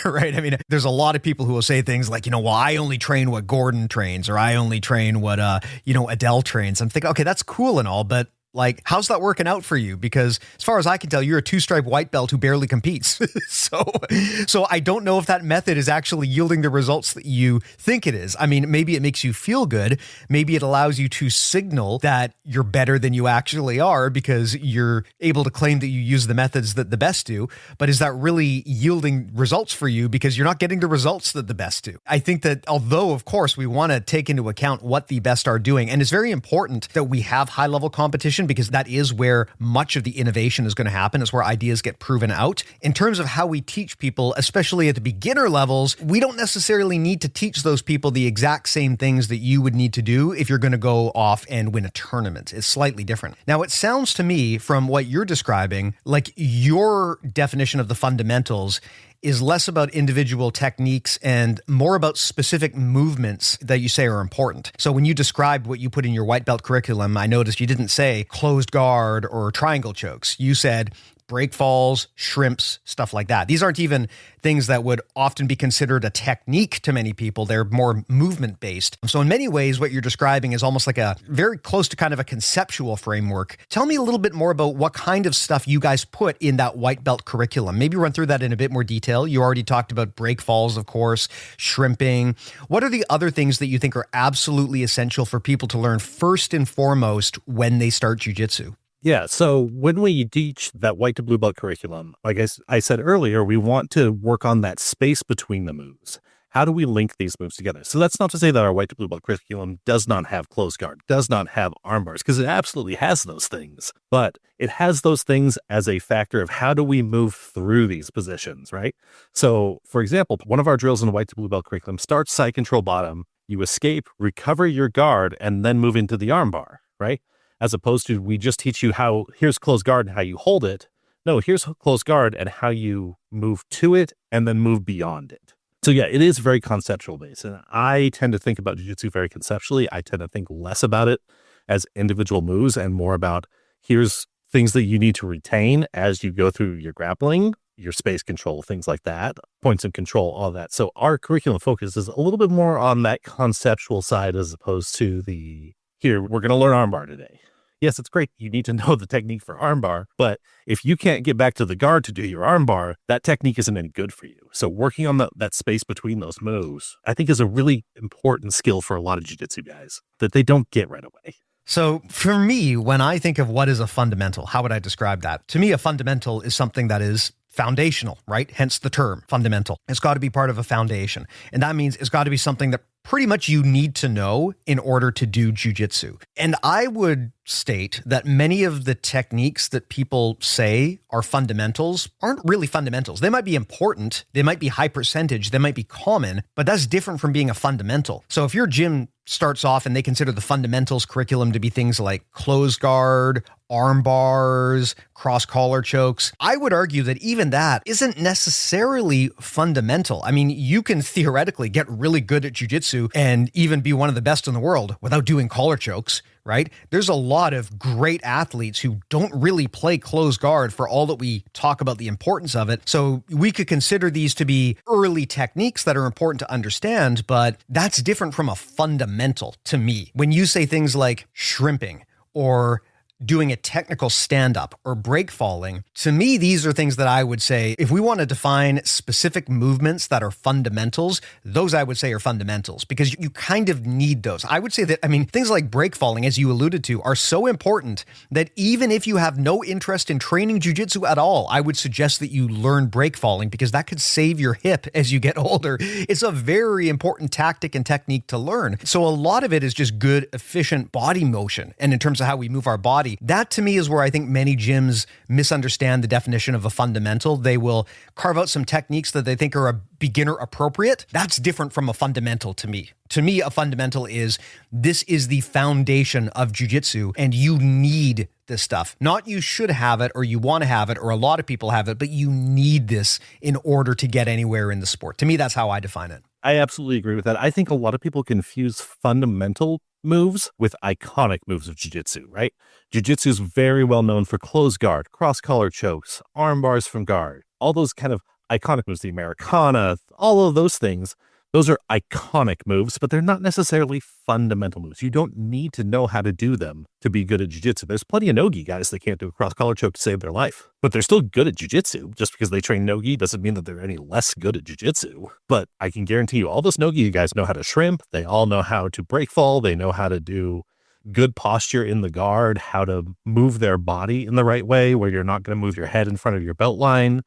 right? I mean, there's a lot of people who will say things like, well, I only train what Gordon trains, or I only train what, Adele trains. I'm thinking, okay, that's cool and all, but like, how's that working out for you? Because as far as I can tell, you're a 2-stripe white belt who barely competes. So I don't know if that method is actually yielding the results that you think it is. I mean, maybe it makes you feel good. Maybe it allows you to signal that you're better than you actually are because you're able to claim that you use the methods that the best do. But is that really yielding results for you because you're not getting the results that the best do? I think that although, of course, we want to take into account what the best are doing, and it's very important that we have high-level competition because that is where much of the innovation is going to happen. It's where ideas get proven out. In terms of how we teach people, especially at the beginner levels, we don't necessarily need to teach those people the exact same things that you would need to do if you're going to go off and win a tournament. It's slightly different. Now, it sounds to me from what you're describing, like your definition of the fundamentals is less about individual techniques and more about specific movements that you say are important. So when you described what you put in your white belt curriculum, I noticed you didn't say closed guard or triangle chokes. You said break falls, shrimps, stuff like that. These aren't even things that would often be considered a technique to many people. They're more movement based. So in many ways, what you're describing is almost like a very close to kind of a conceptual framework. Tell me a little bit more about what kind of stuff you guys put in that white belt curriculum. Maybe run through that in a bit more detail. You already talked about break falls, of course, shrimping. What are the other things that you think are absolutely essential for people to learn first and foremost when they start jiu-jitsu? Yeah, so when we teach that white to blue belt curriculum, like I said earlier, we want to work on that space between the moves. How do we link these moves together? So that's not to say that our white to blue belt curriculum does not have closed guard, does not have arm bars, because it absolutely has those things. But it has those things as a factor of how do we move through these positions, right? So, for example, one of our drills in the white to blue belt curriculum starts side control bottom, you escape, recover your guard, and then move into the arm bar, right? As opposed to we just teach you here's closed guard and how you hold it. No, here's closed guard and how you move to it and then move beyond it. So yeah, it is very conceptual based. And I tend to think about jiu-jitsu very conceptually. I tend to think less about it as individual moves and more about here's things that you need to retain as you go through your grappling, your space control, things like that, points of control, all that. So our curriculum focus is a little bit more on that conceptual side as opposed to the here, we're going to learn armbar today. Yes, it's great. You need to know the technique for armbar, but if you can't get back to the guard to do your armbar, that technique isn't any good for you. So working on that space between those moves, I think is a really important skill for a lot of jiu-jitsu guys that they don't get right away. So for me, when I think of what is a fundamental, how would I describe that? To me, a fundamental is something that is foundational, right? Hence the term fundamental. It's got to be part of a foundation. And that means it's got to be something that pretty much you need to know in order to do jiu-jitsu. And I would state that many of the techniques that people say are fundamentals aren't really fundamentals. They might be important, they might be high percentage, they might be common, but that's different from being a fundamental. So if your gym starts off and they consider the fundamentals curriculum to be things like closed guard, arm bars, cross collar chokes, I would argue that even that isn't necessarily fundamental. I mean, you can theoretically get really good at jiu-jitsu and even be one of the best in the world without doing collar chokes, right? There's a lot of great athletes who don't really play closed guard for all that we talk about the importance of it. So we could consider these to be early techniques that are important to understand, but that's different from a fundamental to me. When you say things like shrimping or doing a technical stand-up or break falling, to me, these are things that I would say, if we want to define specific movements that are fundamentals, those I would say are fundamentals because you kind of need those. I would say that, I mean, things like break falling, as you alluded to, are so important that even if you have no interest in training jiu-jitsu at all, I would suggest that you learn break falling because that could save your hip as you get older. It's a very important tactic and technique to learn. So a lot of it is just good, efficient body motion. And in terms of how we move our body, that to me is where I think many gyms misunderstand the definition of a fundamental. They will carve out some techniques that they think are a beginner appropriate. That's different from a fundamental to me. To me, a fundamental is this is the foundation of jiu-jitsu and you need this stuff. Not you should have it or you want to have it or a lot of people have it, but you need this in order to get anywhere in the sport. To me, that's how I define it. I absolutely agree with that. I think a lot of people confuse fundamental moves with iconic moves of jiu-jitsu, right? Jiu-jitsu is very well known for closed guard, cross collar chokes, arm bars from guard, all those kind of iconic moves, the Americana, all of those things. Those are iconic moves, but they're not necessarily fundamental moves. You don't need to know how to do them to be good at jiu-jitsu. There's plenty of no-gi guys that can't do a cross-collar choke to save their life, but they're still good at jiu-jitsu. Just because they train no-gi doesn't mean that they're any less good at jiu-jitsu. But I can guarantee you all those no-gi guys know how to shrimp. They all know how to break fall. They know how to do good posture in the guard, how to move their body in the right way where you're not going to move your head in front of your belt line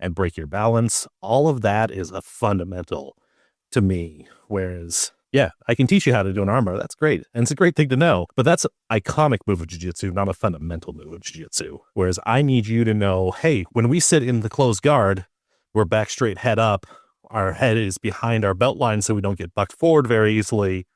and break your balance. All of that is a fundamental to me. Whereas, yeah, I can teach you how to do an armbar. That's great. And it's a great thing to know, but that's an iconic move of jiu-jitsu, not a fundamental move of jiu-jitsu. Whereas I need you to know, hey, when we sit in the closed guard, we're back straight, head up. Our head is behind our belt line so we don't get bucked forward very easily.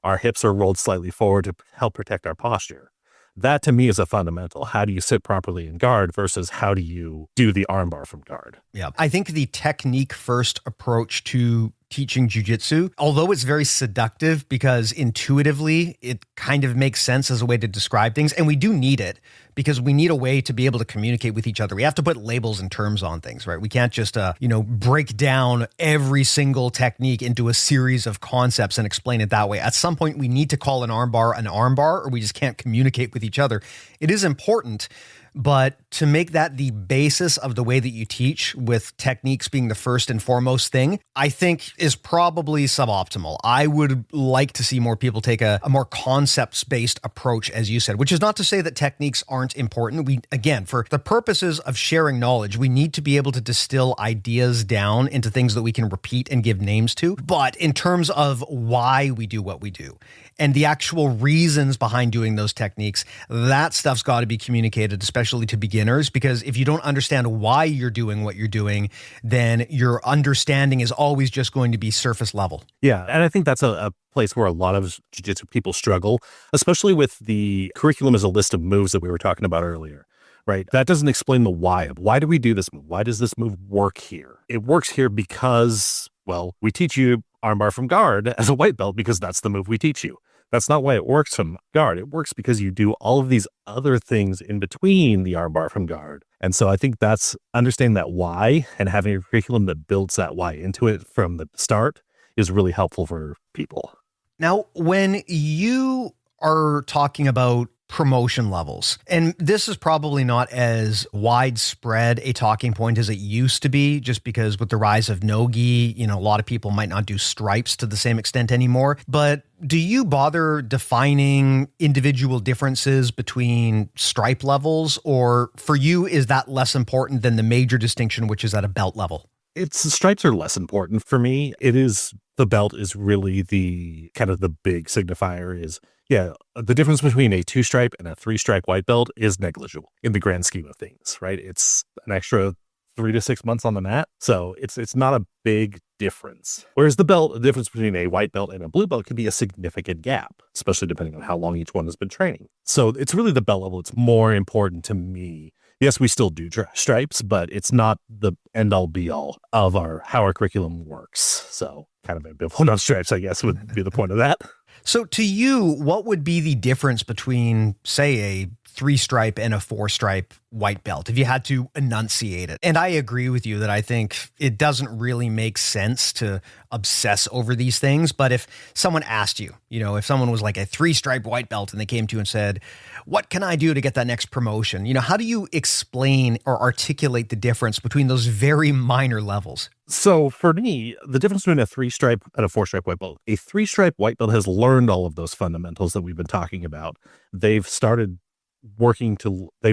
Our hips are rolled slightly forward to help protect our posture. That to me is a fundamental. How do you sit properly in guard versus how do you do the armbar from guard? Yeah. I think the technique first approach to teaching jiu-jitsu, although it's very seductive because intuitively it kind of makes sense as a way to describe things. And we do need it because we need a way to be able to communicate with each other. We have to put labels and terms on things, right? We can't just, break down every single technique into a series of concepts and explain it that way. At some point, we need to call an armbar, or we just can't communicate with each other. It is important. But to make that the basis of the way that you teach, with techniques being the first and foremost thing, I think is probably suboptimal. I would like to see more people take a more concepts-based approach, as you said, which is not to say that techniques aren't important. We, again, for the purposes of sharing knowledge, we need to be able to distill ideas down into things that we can repeat and give names to. But in terms of why we do what we do and the actual reasons behind doing those techniques, that stuff's got to be communicated, especially to beginners, because if you don't understand why you're doing what you're doing, then your understanding is always just going to be surface level. Yeah, and I think that's a place where a lot of jiu-jitsu people struggle, especially with the curriculum as a list of moves that we were talking about earlier. Right. That doesn't explain the why of why do we do this move? Why does this move work here? It works here because, well, we teach you armbar from guard as a white belt because that's the move we teach you. That's not why it works from guard. It works because you do all of these other things in between the armbar from guard. And so I think that's understanding that why and having a curriculum that builds that why into it from the start is really helpful for people. Now, when you are talking about promotion levels. And this is probably not as widespread a talking point as it used to be, just because with the rise of no-gi, a lot of people might not do stripes to the same extent anymore. But do you bother defining individual differences between stripe levels, or for you, is that less important than the major distinction, which is at a belt level? The stripes are less important for me. The belt is really the kind of the big signifier is, the difference between a 2-stripe and a 3-stripe white belt is negligible in the grand scheme of things, right? It's an extra 3 to 6 months on the mat. So it's not a big difference. Whereas the difference between a white belt and a blue belt can be a significant gap, especially depending on how long each one has been training. So it's really the belt level. It's more important to me. Yes, we still do stripes, but it's not the end-all be-all of how our curriculum works. So kind of ambivalent on stripes, I guess, would be the point of that. So to you, what would be the difference between, say, a 3-stripe and a 4-stripe white belt, if you had to enunciate it? And I agree with you that I think it doesn't really make sense to obsess over these things. But if someone asked you, if someone was like a 3-stripe white belt and they came to you and said, what can I do to get that next promotion? How do you explain or articulate the difference between those very minor levels? So for me, the difference between a 3-stripe and a 4-stripe white belt, a 3-stripe white belt has learned all of those fundamentals that we've been talking about. They've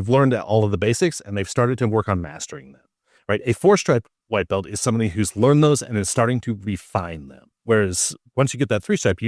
learned all of the basics and they've started to work on mastering them, right? A 4-stripe white belt is somebody who's learned those and is starting to refine them. Whereas once you get that 3-stripe,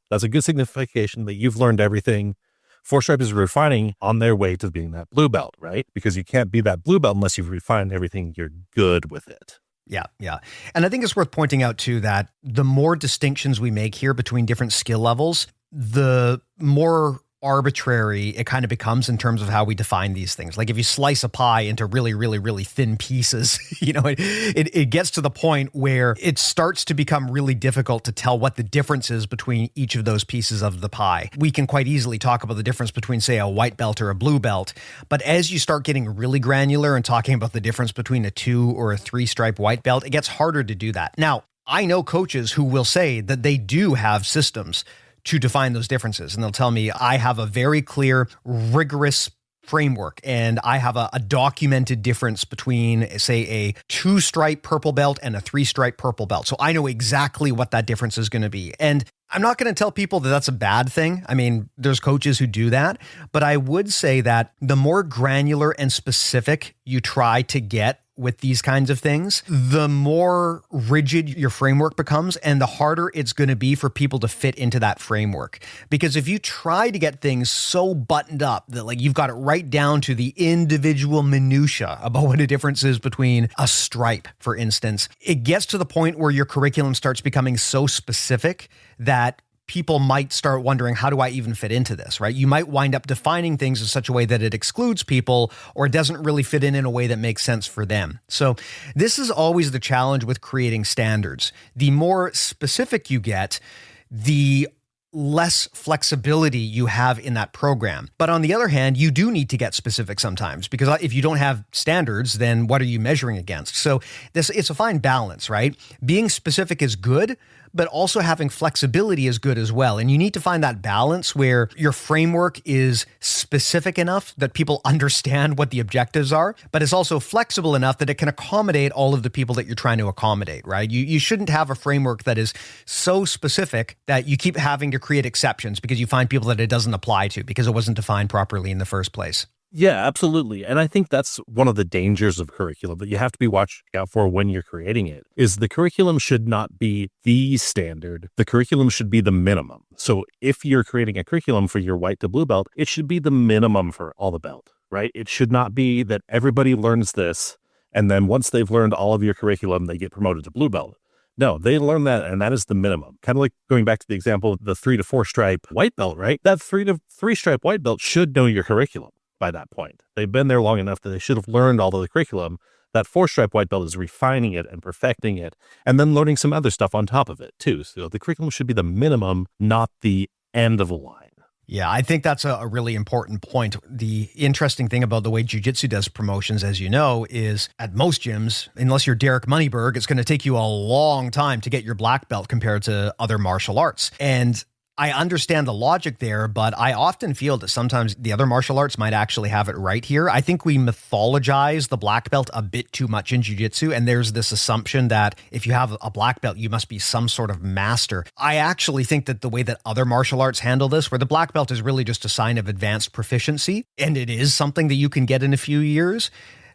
that's a good signification that you've learned everything. 4-stripe is refining on their way to being that blue belt, right? Because you can't be that blue belt unless you've refined everything. You're good with it. Yeah. And I think it's worth pointing out too that the more distinctions we make here between different skill levels, the more arbitrary it kind of becomes in terms of how we define these things. Like if you slice a pie into really, really, really thin pieces, it gets to the point where it starts to become really difficult to tell what the difference is between each of those pieces of the pie. We can quite easily talk about the difference between, say, a white belt or a blue belt, but as you start getting really granular and talking about the difference between a 2 or a 3-stripe white belt, it gets harder to do that. Now, I know coaches who will say that they do have systems to define those differences. And they'll tell me, I have a very clear, rigorous framework, and I have a documented difference between, say, a 2-stripe purple belt and a 3-stripe purple belt. So I know exactly what that difference is going to be. And I'm not going to tell people that that's a bad thing. I mean, there's coaches who do that, but I would say that the more granular and specific you try to get with these kinds of things, the more rigid your framework becomes and the harder it's going to be for people to fit into that framework. Because if you try to get things so buttoned up that like you've got it right down to the individual minutia about what a difference is between a stripe, for instance, it gets to the point where your curriculum starts becoming so specific that people might start wondering, how do I even fit into this, right? You might wind up defining things in such a way that it excludes people or it doesn't really fit in a way that makes sense for them. So this is always the challenge with creating standards. The more specific you get, the less flexibility you have in that program. But on the other hand, you do need to get specific sometimes, because if you don't have standards, then what are you measuring against? So it's a fine balance, right? Being specific is good, but also having flexibility is good as well. And you need to find that balance where your framework is specific enough that people understand what the objectives are, but it's also flexible enough that it can accommodate all of the people that you're trying to accommodate, right? You shouldn't have a framework that is so specific that you keep having to create exceptions because you find people that it doesn't apply to because it wasn't defined properly in the first place. Yeah, absolutely. And I think that's one of the dangers of curriculum that you have to be watching out for when you're creating it, is the curriculum should not be the standard. The curriculum should be the minimum. So if you're creating a curriculum for your white to blue belt, it should be the minimum for all the belt, right? It should not be that everybody learns this, and then once they've learned all of your curriculum, they get promoted to blue belt. No, they learn that, and that is the minimum. Kind of like going back to the example of the 3 to 4 stripe white belt, right? That 3 to 3 stripe white belt should know your curriculum. By that point, they've been there long enough that they should have learned all of the curriculum. That 4-stripe white belt is refining it and perfecting it, and then learning some other stuff on top of it too. So the curriculum should be the minimum, not the end of the line. Yeah, I think that's a really important point. The interesting thing about the way Jiu-Jitsu does promotions, as you know, is at most gyms, unless you're Derek Moneyberg, it's going to take you a long time to get your black belt compared to other martial arts. And I understand the logic there, but I often feel that sometimes the other martial arts might actually have it right here. I think we mythologize the black belt a bit too much in jiu-jitsu, and there's this assumption that if you have a black belt, you must be some sort of master. I actually think that the way that other martial arts handle this, where the black belt is really just a sign of advanced proficiency, and it is something that you can get in a few years,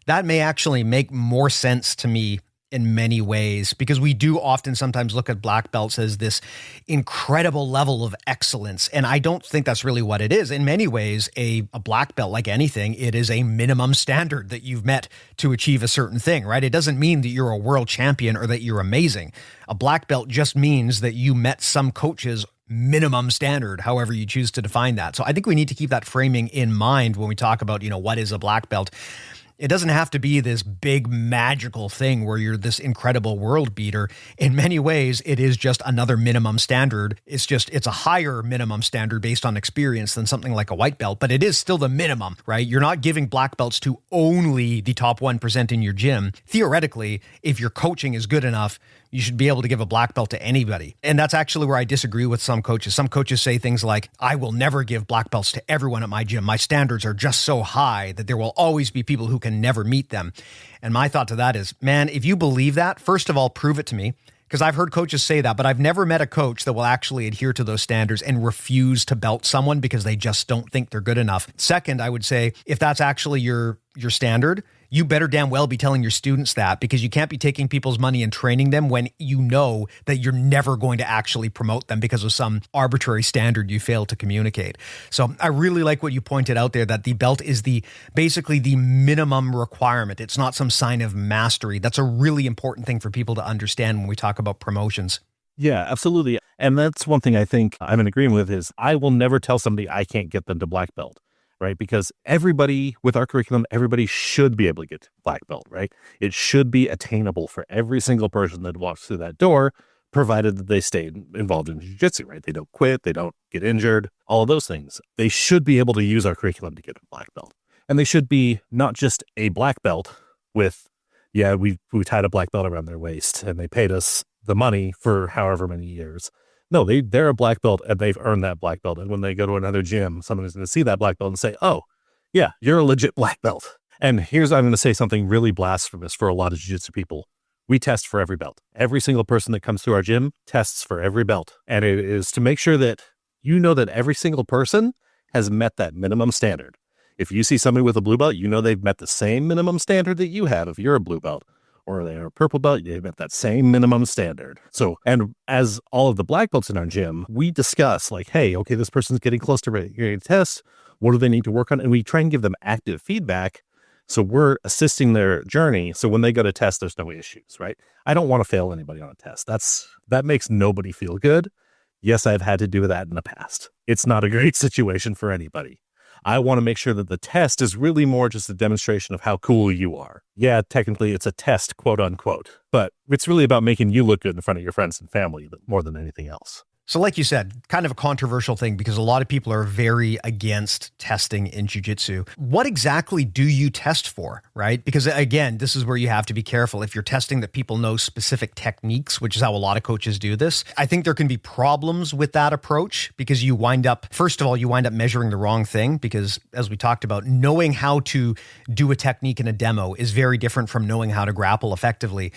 that may actually make more sense to me in many ways, because we do often sometimes look at black belts as this incredible level of excellence. And I don't think that's really what it is. In many ways, a black belt, like anything, it is a minimum standard that you've met to achieve a certain thing, right? It doesn't mean that you're a world champion or that you're amazing. A black belt just means that you met some coach's minimum standard, however you choose to define that. So I think we need to keep that framing in mind when we talk about, what is a black belt. It doesn't have to be this big magical thing where you're this incredible world beater. In many ways, it is just another minimum standard. It's a higher minimum standard based on experience than something like a white belt, but it is still the minimum, right? You're not giving black belts to only the top 1% in your gym. Theoretically, if your coaching is good enough, you should be able to give a black belt to anybody. And that's actually where I disagree with some coaches. Some coaches say things like, I will never give black belts to everyone at my gym. My standards are just so high that there will always be people who can never meet them. And my thought to that is, man, if you believe that, first of all, prove it to me. Because I've heard coaches say that, but I've never met a coach that will actually adhere to those standards and refuse to belt someone because they just don't think they're good enough. Second, I would say, if that's actually your standard, you better damn well be telling your students that, because you can't be taking people's money and training them when you know that you're never going to actually promote them because of some arbitrary standard you failed to communicate. So I really like what you pointed out there, that the belt is basically the minimum requirement. It's not some sign of mastery. That's a really important thing for people to understand when we talk about promotions. Yeah, absolutely. And that's one thing I think I'm in agreement with is I will never tell somebody I can't get them to black belt. Right? Because everybody with our curriculum, everybody should be able to get to black belt, right? It should be attainable for every single person that walks through that door, provided that they stay involved in jiu-jitsu, right? They don't quit, they don't get injured, all of those things. They should be able to use our curriculum to get a black belt. And they should be not just a black belt with, we tied a black belt around their waist and they paid us the money for however many years. No, they're a black belt and they've earned that black belt. And when they go to another gym, someone is going to see that black belt and say, oh, yeah, you're a legit black belt. And I'm going to say something really blasphemous for a lot of jiu-jitsu people. We test for every belt. Every single person that comes to our gym tests for every belt. And it is to make sure that you know that every single person has met that minimum standard. If you see somebody with a blue belt, you know they've met the same minimum standard that you have if you're a blue belt. Or they are a purple belt, they've met that same minimum standard. So, and as all of the black belts in our gym, we discuss like, hey, okay, this person's getting close to ready to test. What do they need to work on? And we try and give them active feedback. So we're assisting their journey. So when they go to test, there's no issues, right? I don't want to fail anybody on a test. That makes nobody feel good. Yes, I've had to do that in the past. It's not a great situation for anybody. I want to make sure that the test is really more just a demonstration of how cool you are. Yeah, technically it's a test, quote unquote, but it's really about making you look good in front of your friends and family more than anything else. So like you said, kind of a controversial thing because a lot of people are very against testing in jiu-jitsu. What exactly do you test for, right? Because again, this is where you have to be careful. If you're testing that people know specific techniques, which is how a lot of coaches do this, I think there can be problems with that approach because first of all, you wind up measuring the wrong thing because as we talked about, knowing how to do a technique in a demo is very different from knowing how to grapple effectively.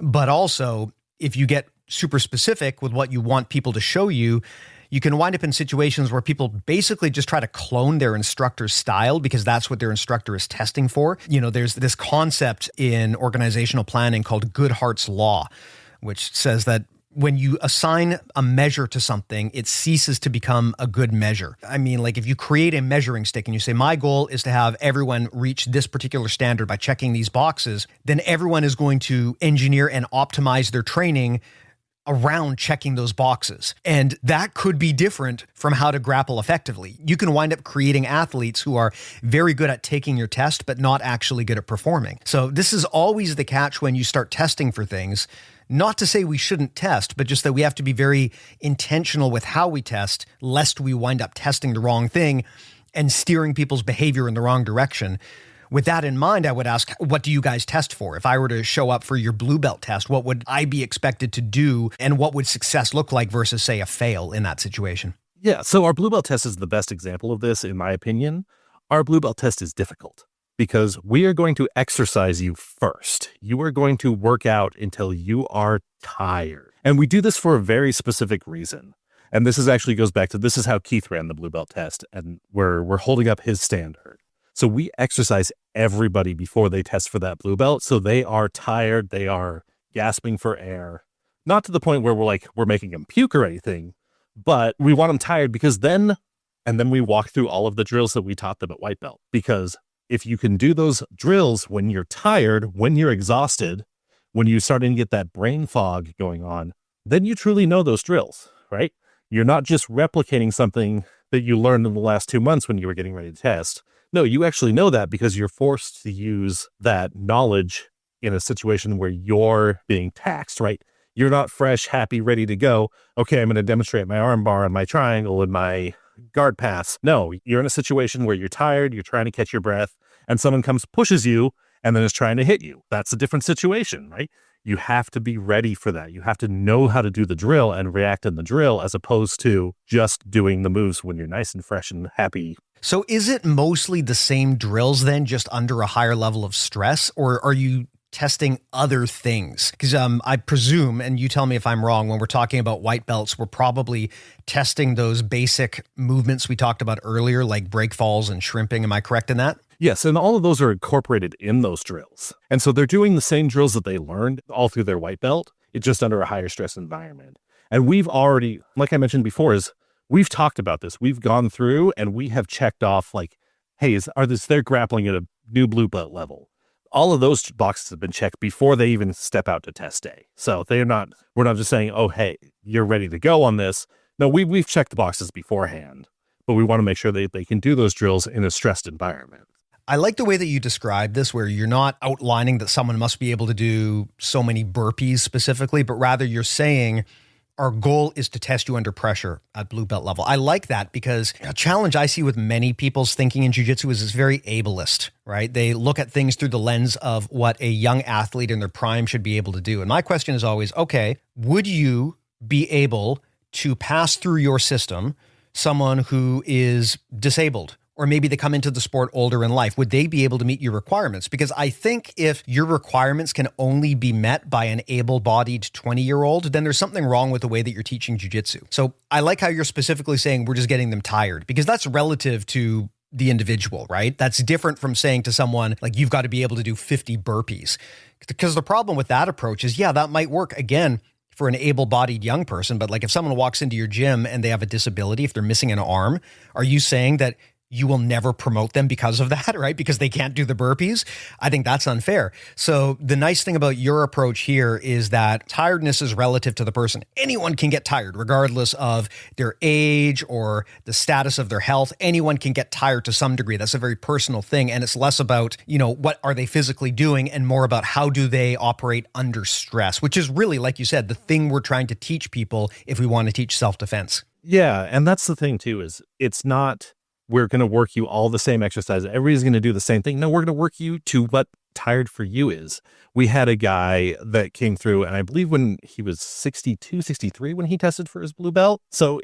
But also, if you get super specific with what you want people to show you, you can wind up in situations where people basically just try to clone their instructor's style because that's what their instructor is testing for. There's this concept in organizational planning called Goodhart's law, which says that when you assign a measure to something, it ceases to become a good measure. I mean, like if you create a measuring stick and you say, my goal is to have everyone reach this particular standard by checking these boxes, then everyone is going to engineer and optimize their training around checking those boxes. And that could be different from how to grapple effectively. You can wind up creating athletes who are very good at taking your test, but not actually good at performing. So this is always the catch when you start testing for things. Not to say we shouldn't test, but just that we have to be very intentional with how we test, lest we wind up testing the wrong thing and steering people's behavior in the wrong direction. With that in mind, I would ask, what do you guys test for? If I were to show up for your blue belt test, what would I be expected to do? And what would success look like versus, say, a fail in that situation? Yeah, so our blue belt test is the best example of this, in my opinion. Our blue belt test is difficult because we are going to exercise you first. You are going to work out until you are tired. And we do this for a very specific reason. And this is actually goes back to, this is how Keith ran the blue belt test, and we're holding up his standard. So we exercise everybody before they test for that blue belt. So they are tired. They are gasping for air, not to the point where we're making them puke or anything, but we want them tired because then we walk through all of the drills that we taught them at white belt. Because if you can do those drills when you're tired, when you're exhausted, when you're starting to get that brain fog going on, then you truly know those drills, right? You're not just replicating something that you learned in the last 2 months when you were getting ready to test. No, you actually know that because you're forced to use that knowledge in a situation where you're being taxed, right? You're not fresh, happy, ready to go. Okay, I'm going to demonstrate my arm bar and my triangle and my guard pass. No, you're in a situation where you're tired, you're trying to catch your breath, and someone comes, pushes you, and then is trying to hit you. That's a different situation, right? You have to be ready for that. You have to know how to do the drill and react in the drill as opposed to just doing the moves when you're nice and fresh and happy. So is it mostly the same drills then, just under a higher level of stress, or are you testing other things? Because I presume, and you tell me if I'm wrong, when we're talking about white belts, we're probably testing those basic movements we talked about earlier, like break falls and shrimping. Am I correct in that? Yes, and all of those are incorporated in those drills. And so they're doing the same drills that they learned all through their white belt. It's just under a higher stress environment. And we've already, like I mentioned before, we've talked about this. We've gone through and we have checked off like, hey, they're grappling at a new blue belt level. All of those boxes have been checked before they even step out to test day. So we're not just saying, oh, hey, you're ready to go on this. No, we've checked the boxes beforehand, but we want to make sure they can do those drills in a stressed environment. I like the way that you describe this, where you're not outlining that someone must be able to do so many burpees specifically, but rather you're saying our goal is to test you under pressure at blue belt level. I like that because a challenge I see with many people's thinking in jiu-jitsu is it's very ableist, right? They look at things through the lens of what a young athlete in their prime should be able to do. And my question is always, okay, would you be able to pass through your system someone who is disabled? Or maybe they come into the sport older in life. Would they be able to meet your requirements? Because I think if your requirements can only be met by an able-bodied 20-year-old, then there's something wrong with the way that you're teaching jiu-jitsu. So I like how you're specifically saying we're just getting them tired, because that's relative to the individual, right? That's different from saying to someone, like, you've got to be able to do 50 burpees. Because the problem with that approach is, yeah, that might work, again, for an able-bodied young person. But like if someone walks into your gym and they have a disability, if they're missing an arm, are you saying that you will never promote them because of that, right? Because they can't do the burpees? I think that's unfair. So the nice thing about your approach here is that tiredness is relative to the person. Anyone can get tired, regardless of their age or the status of their health. Anyone can get tired to some degree. That's a very personal thing. And it's less about, what are they physically doing and more about how do they operate under stress, which is really, like you said, the thing we're trying to teach people if we want to teach self-defense. Yeah. And that's the thing too, is it's not, we're going to work you all the same exercise. Everybody's going to do the same thing. No, we're going to work you to what tired for you is. We had a guy that came through, and I believe when he was 62, 63, when he tested for his blue belt. So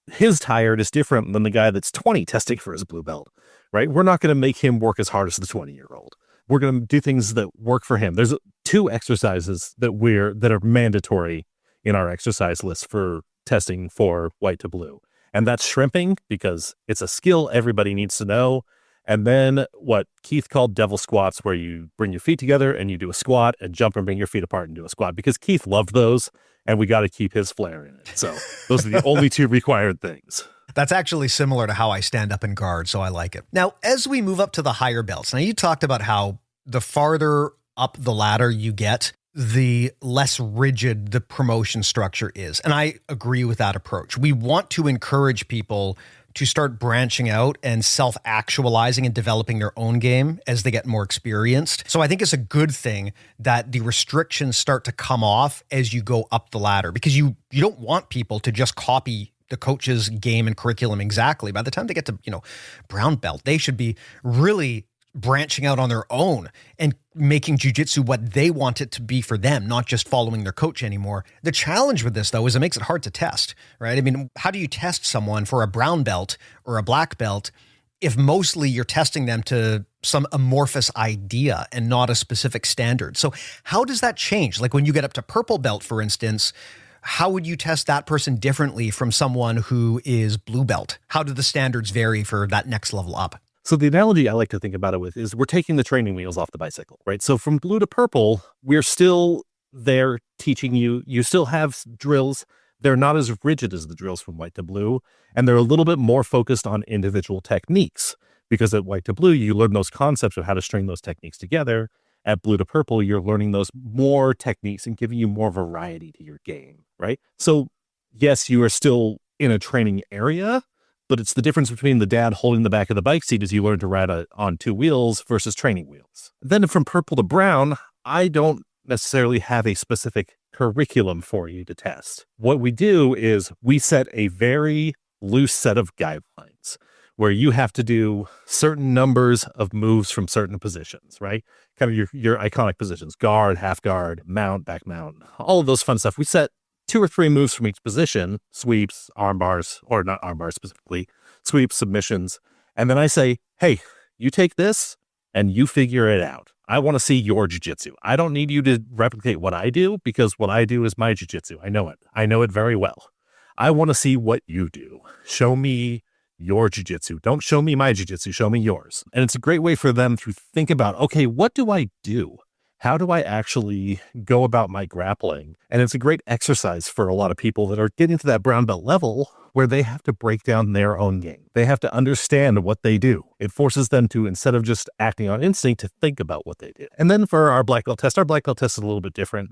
his tired is different than the guy that's 20 testing for his blue belt, right? We're not going to make him work as hard as the 20-year-old. We're going to do things that work for him. There's 2 exercises that are mandatory in our exercise list for testing for white to blue. And that's shrimping, because it's a skill everybody needs to know. And then what Keith called devil squats, where you bring your feet together and you do a squat and jump and bring your feet apart and do a squat, because Keith loved those and we got to keep his flair in it. So those are the only 2 required things. That's actually similar to how I stand up and guard, so I like it. Now, as we move up to the higher belts, now you talked about how the farther up the ladder you get, the less rigid the promotion structure is. And I agree with that approach. We want to encourage people to start branching out and self-actualizing and developing their own game as they get more experienced. So I think it's a good thing that the restrictions start to come off as you go up the ladder, because you don't want people to just copy the coach's game and curriculum exactly. By the time they get to, brown belt, they should be really branching out on their own and making jiu-jitsu what they want it to be for them, not just following their coach anymore. The challenge with this, though, is it makes it hard to test, right? I mean, how do you test someone for a brown belt or a black belt if mostly you're testing them to some amorphous idea and not a specific standard? So how does that change? Like when you get up to purple belt, for instance, how would you test that person differently from someone who is blue belt? How do the standards vary for that next level up? So the analogy I like to think about it with is we're taking the training wheels off the bicycle, right? So from blue to purple, we're still there teaching you. You still have drills. They're not as rigid as the drills from white to blue, and they're a little bit more focused on individual techniques, because at white to blue, you learn those concepts of how to string those techniques together. At blue to purple, you're learning those more techniques and giving you more variety to your game, right? So yes, you are still in a training area, but it's the difference between the dad holding the back of the bike seat as you learn to ride on two wheels versus training wheels. Then from purple to brown, I don't necessarily have a specific curriculum for you to test. What we do is we set a very loose set of guidelines where you have to do certain numbers of moves from certain positions, right? Kind of your iconic positions, guard, half guard, mount, back mount, all of those fun stuff. We set 2 or 3 moves from each position, sweeps, arm bars, or not arm bars specifically, sweeps, submissions. And then I say, hey, you take this and you figure it out. I want to see your jiu-jitsu. I don't need you to replicate what I do, because what I do is my jiu-jitsu. I know it. I know it very well. I want to see what you do. Show me your jiu-jitsu. Don't show me my jiu-jitsu. Show me yours. And it's a great way for them to think about, okay, what do I do? How do I actually go about my grappling? And it's a great exercise for a lot of people that are getting to that brown belt level where they have to break down their own game. They have to understand what they do. It forces them to, instead of just acting on instinct, to think about what they did. And then for our black belt test is a little bit different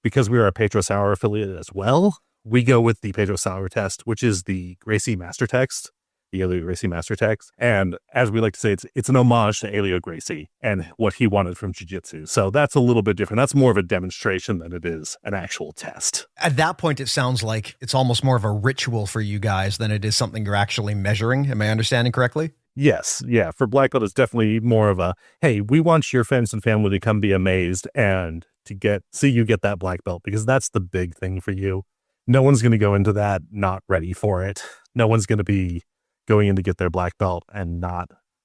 because we are a Pedro Sauer affiliate as well. We go with the Pedro Sauer test, which is the Gracie Master Text. The Elio Gracie Master Text. And as we like to say, it's an homage to Elio Gracie and what he wanted from jiu-jitsu. So that's a little bit different. That's more of a demonstration than it is an actual test. At that point, it sounds like it's almost more of a ritual for you guys than it is something you're actually measuring. Am I understanding correctly? Yes. Yeah. For black belt, it's definitely more of a, hey, we want your friends and family to come be amazed and to see you get that black belt, because that's the big thing for you. No one's going to go into that not ready for it. No one's going to be going in to get their black belt and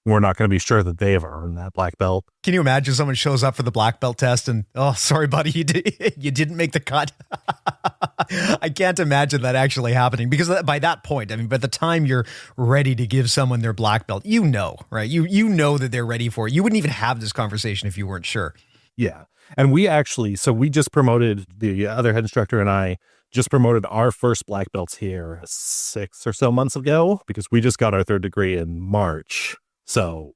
we're not going to be sure that they have earned that black belt. Can you imagine someone shows up for the black belt test and, oh, sorry, buddy, you didn't make the cut? I can't imagine that actually happening, because by that point, I mean, by the time you're ready to give someone their black belt, you know, right? You know that they're ready for it. You wouldn't even have this conversation if you weren't sure. Yeah. And we just promoted, the other head instructor and I just promoted our first black belts here 6 or so months ago, because we just got our 3rd degree in March. So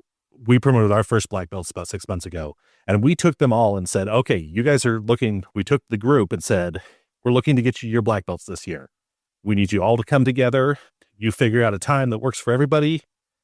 we promoted our first black belts about 6 months ago, and we took them all and said, okay, you guys are we took the group and said, we're looking to get you your black belts this year. We need you all to come together. You figure out a time that works for everybody,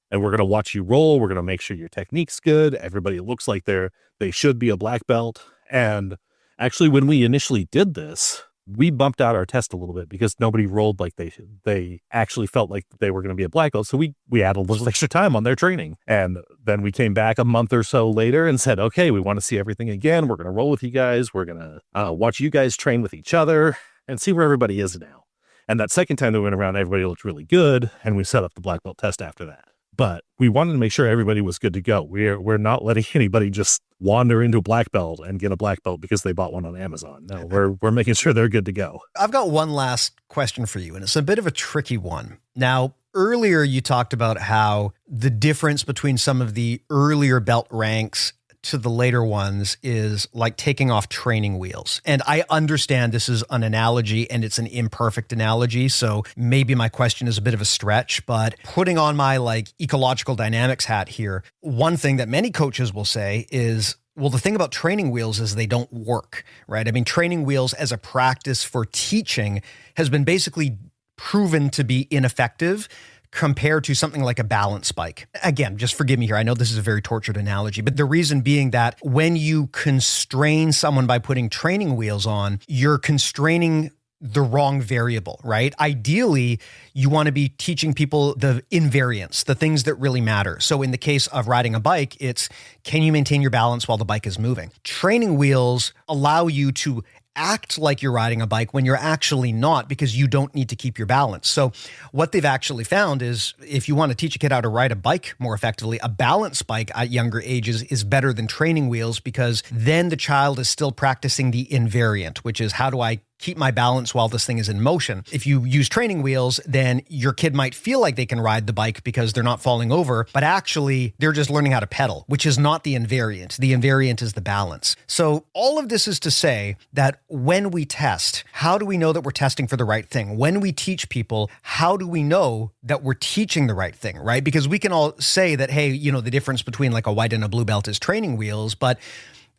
and we're going to watch you roll. We're going to make sure your technique's good. Everybody looks like they should be a black belt. And actually, when we initially did this, we bumped out our test a little bit because nobody rolled like they actually felt like they were going to be a black belt. So we added a little extra time on their training. And then we came back a month or so later and said, okay, we want to see everything again. We're going to roll with you guys. We're going to watch you guys train with each other and see where everybody is now. And that second time that we went around, everybody looked really good. And we set up the black belt test after that. But we wanted to make sure everybody was good to go. We're not letting anybody just wander into a black belt and get a black belt because they bought one on Amazon. No, we're making sure they're good to go. I've got one last question for you, and it's a bit of a tricky one. Now, earlier you talked about how the difference between some of the earlier belt ranks to the later ones is like taking off training wheels. And I understand this is an analogy and it's an imperfect analogy. So maybe my question is a bit of a stretch, but putting on my like ecological dynamics hat here, one thing that many coaches will say is, well, the thing about training wheels is they don't work, right? I mean, training wheels as a practice for teaching has been basically proven to be ineffective compared to something like a balance spike. Again, just forgive me here. I know this is a very tortured analogy, but the reason being that when you constrain someone by putting training wheels on, you're constraining the wrong variable, right? Ideally, you want to be teaching people the invariants, the things that really matter. So in the case of riding a bike, it's can you maintain your balance while the bike is moving? Training wheels allow you to act like you're riding a bike when you're actually not, because you don't need to keep your balance. So what they've actually found is if you want to teach a kid how to ride a bike more effectively, a balance bike at younger ages is better than training wheels, because then the child is still practicing the invariant, which is how do I keep my balance while this thing is in motion. If you use training wheels, then your kid might feel like they can ride the bike because they're not falling over, but actually they're just learning how to pedal, which is not the invariant. The invariant is the balance. So all of this is to say that when we test, how do we know that we're testing for the right thing? When we teach people, how do we know that we're teaching the right thing, right? Because we can all say that, hey, the difference between like a white and a blue belt is training wheels, but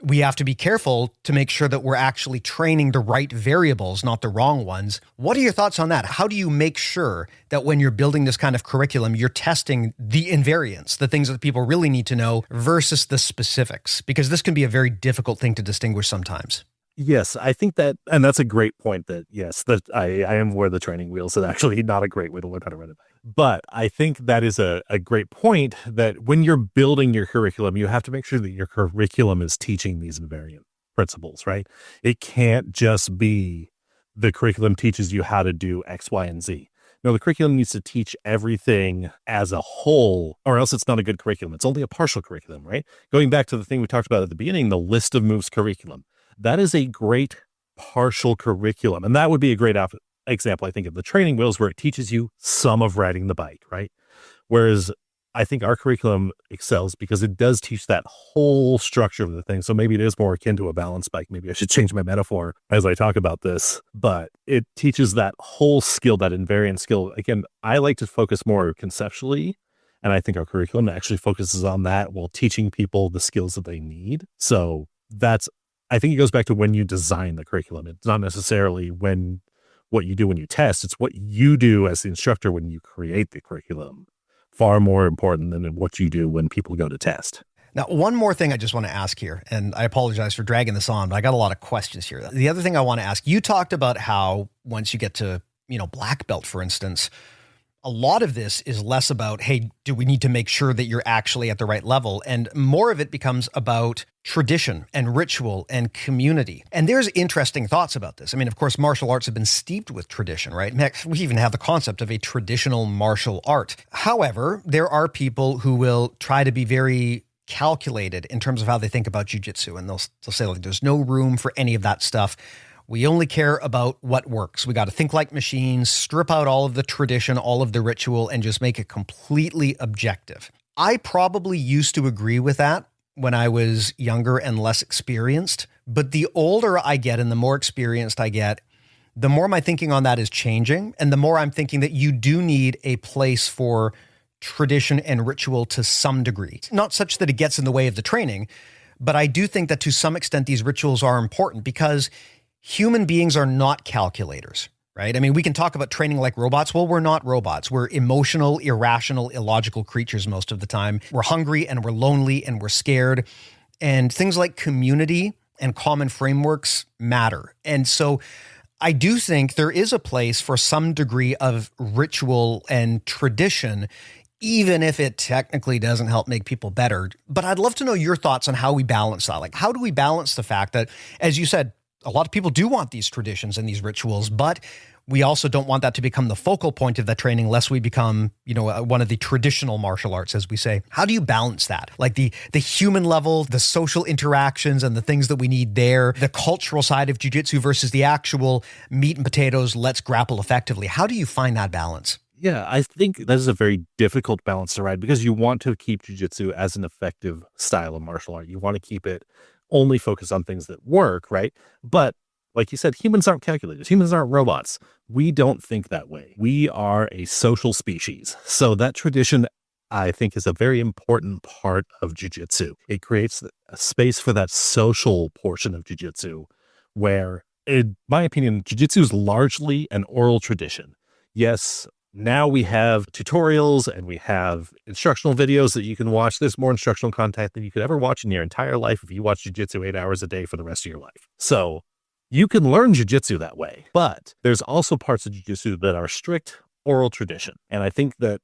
we have to be careful to make sure that we're actually training the right variables, not the wrong ones. What are your thoughts on that? How do you make sure that when you're building this kind of curriculum, you're testing the invariants, the things that people really need to know versus the specifics? Because this can be a very difficult thing to distinguish sometimes. Yes, I think that, and that's a great point that, yes, that I am aware the training wheels is actually not a great way to learn how to ride a bike. But I think that is a great point that when you're building your curriculum, you have to make sure that your curriculum is teaching these invariant principles, right? It can't just be the curriculum teaches you how to do X, Y, and Z. No, the curriculum needs to teach everything as a whole, or else it's not a good curriculum. It's only a partial curriculum, right? Going back to the thing we talked about at the beginning, the list of moves curriculum. That is a great partial curriculum. And that would be a great example, I think, of the training wheels where it teaches you some of riding the bike, right? Whereas I think our curriculum excels because it does teach that whole structure of the thing. So maybe it is more akin to a balance bike. Maybe I should change my metaphor as I talk about this, but it teaches that whole skill, that invariant skill. Again, I like to focus more conceptually. And I think our curriculum actually focuses on that while teaching people the skills that they need. So I think it goes back to when you design the curriculum. It's not necessarily what you do when you test. It's what you do as the instructor when you create the curriculum. Far more important than what you do when people go to test. Now, one more thing I just want to ask here, and I apologize for dragging this on, but I got a lot of questions here. The other thing I want to ask, you talked about how once you get to, black belt, for instance, a lot of this is less about, hey, do we need to make sure that you're actually at the right level? And more of it becomes about tradition and ritual and community. And there's interesting thoughts about this. I mean, of course, martial arts have been steeped with tradition, right? Heck, we even have the concept of a traditional martial art. However, there are people who will try to be very calculated in terms of how they think about jiu-jitsu. And they'll say, like, there's no room for any of that stuff. We only care about what works. We got to think like machines, strip out all of the tradition, all of the ritual, and just make it completely objective. I probably used to agree with that when I was younger and less experienced. But the older I get and the more experienced I get, the more my thinking on that is changing. And the more I'm thinking that you do need a place for tradition and ritual to some degree. Not such that it gets in the way of the training, but I do think that to some extent these rituals are important because human beings are not calculators, right? I mean, we can talk about training like robots. Well, we're not robots. We're emotional, irrational, illogical creatures most of the time. We're hungry and we're lonely and we're scared. And things like community and common frameworks matter. And so I do think there is a place for some degree of ritual and tradition, even if it technically doesn't help make people better. But I'd love to know your thoughts on how we balance that. Like, how do we balance the fact that, as you said, a lot of people do want these traditions and these rituals, but we also don't want that to become the focal point of that training, lest we become, one of the traditional martial arts, as we say. How do you balance that? Like the human level, the social interactions and the things that we need there, the cultural side of jiu-jitsu versus the actual meat and potatoes, let's grapple effectively. How do you find that balance? Yeah, I think that is a very difficult balance to ride because you want to keep jiu-jitsu as an effective style of martial art. You want to keep it only focus on things that work, right? But like you said, humans aren't calculators. Humans aren't robots. We don't think that way. We are a social species. So that tradition, I think, is a very important part of jiu-jitsu. It creates a space for that social portion of jiu-jitsu where, in my opinion, jiu-jitsu is largely an oral tradition. Yes, now we have tutorials and we have instructional videos that you can watch. There's more instructional content than you could ever watch in your entire life if you watch jiu-jitsu 8 hours a day for the rest of your life. So You can learn jiu-jitsu that way, but there's also parts of jiu-jitsu that are strict oral tradition. And I think that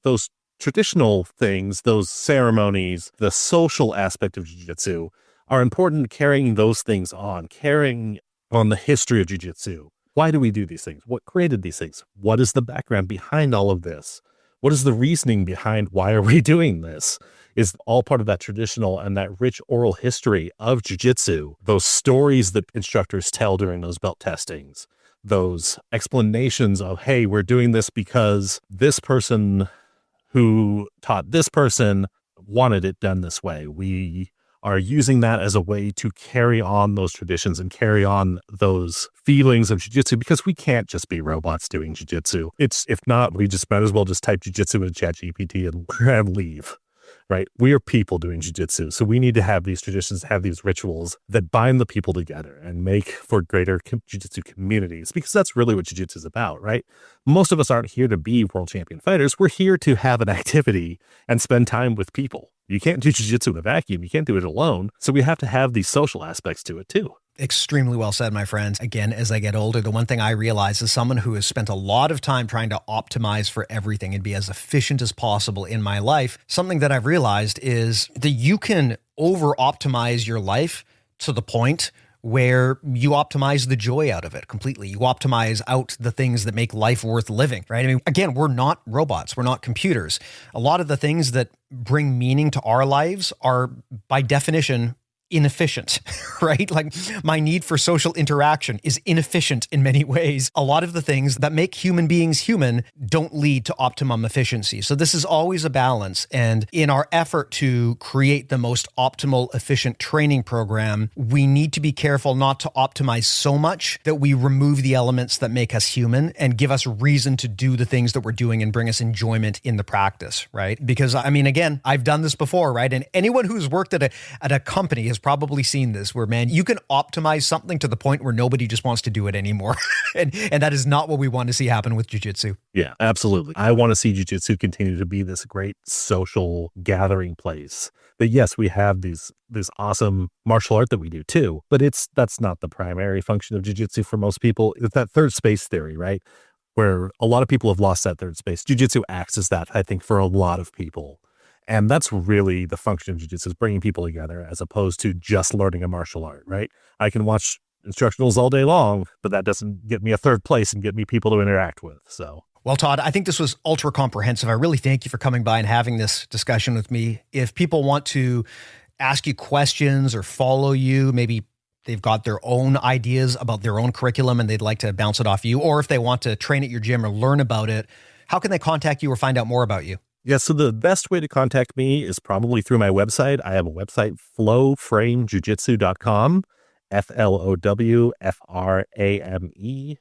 those traditional things, those ceremonies, the social aspect of jiu-jitsu are important, carrying those things on, carrying on the history of jiu-jitsu. Why do we do these things? What created these things? What is the background behind all of this? What is the reasoning behind why are we doing this? Is all part of that traditional and that rich oral history of jiu-jitsu, those stories that instructors tell during those belt testings, those explanations of, hey, we're doing this because this person who taught this person wanted it done this way. We are using that as a way to carry on those traditions and carry on those feelings of jiu-jitsu, because we can't just be robots doing jiu-jitsu. If not, we just might as well just type jiu-jitsu in ChatGPT and leave. Right? We are people doing jiu-jitsu. So we need to have these traditions, have these rituals that bind the people together and make for greater jiu-jitsu communities, because that's really what jiu-jitsu is about, right? Most of us aren't here to be world champion fighters. We're here to have an activity and spend time with people. You can't do jiu-jitsu in a vacuum. You can't do it alone. So we have to have these social aspects to it too. Extremely well said, my friends. Again, as I get older, the one thing I realize is someone who has spent a lot of time trying to optimize for everything and be as efficient as possible in my life. Something that I've realized is that you can over-optimize your life to the point where you optimize the joy out of it completely. You optimize out the things that make life worth living, right? I mean, again, we're not robots. We're not computers. A lot of the things that bring meaning to our lives are, by definition, inefficient, right? Like my need for social interaction is inefficient in many ways. A lot of the things that make human beings human don't lead to optimum efficiency. So this is always a balance. And in our effort to create the most optimal, efficient training program, we need to be careful not to optimize so much that we remove the elements that make us human and give us reason to do the things that we're doing and bring us enjoyment in the practice, right? Because I mean, again, I've done this before, right? And anyone who's worked at a company has probably seen this, where, man, you can optimize something to the point where nobody just wants to do it anymore. and that is not what we want to see happen with jiu-jitsu. Yeah, absolutely. I want to see jiu-jitsu continue to be this great social gathering place. But yes, we have this awesome martial art that we do too, but that's not the primary function of jiu-jitsu for most people. It's that third space theory, right? Where a lot of people have lost that third space. Jiu-jitsu acts as that, I think, for a lot of people. And that's really the function of jiu-jitsu, is bringing people together as opposed to just learning a martial art, right? I can watch instructionals all day long, but that doesn't get me a third place and get me people to interact with. So, well, Todd, I think this was ultra comprehensive. I really thank you for coming by and having this discussion with me. If people want to ask you questions or follow you, maybe they've got their own ideas about their own curriculum and they'd like to bounce it off you, or if they want to train at your gym or learn about it, how can they contact you or find out more about you? Yeah, so the best way to contact me is probably through my website. I have a website, flowframejujitsu.com, FLOWFRAME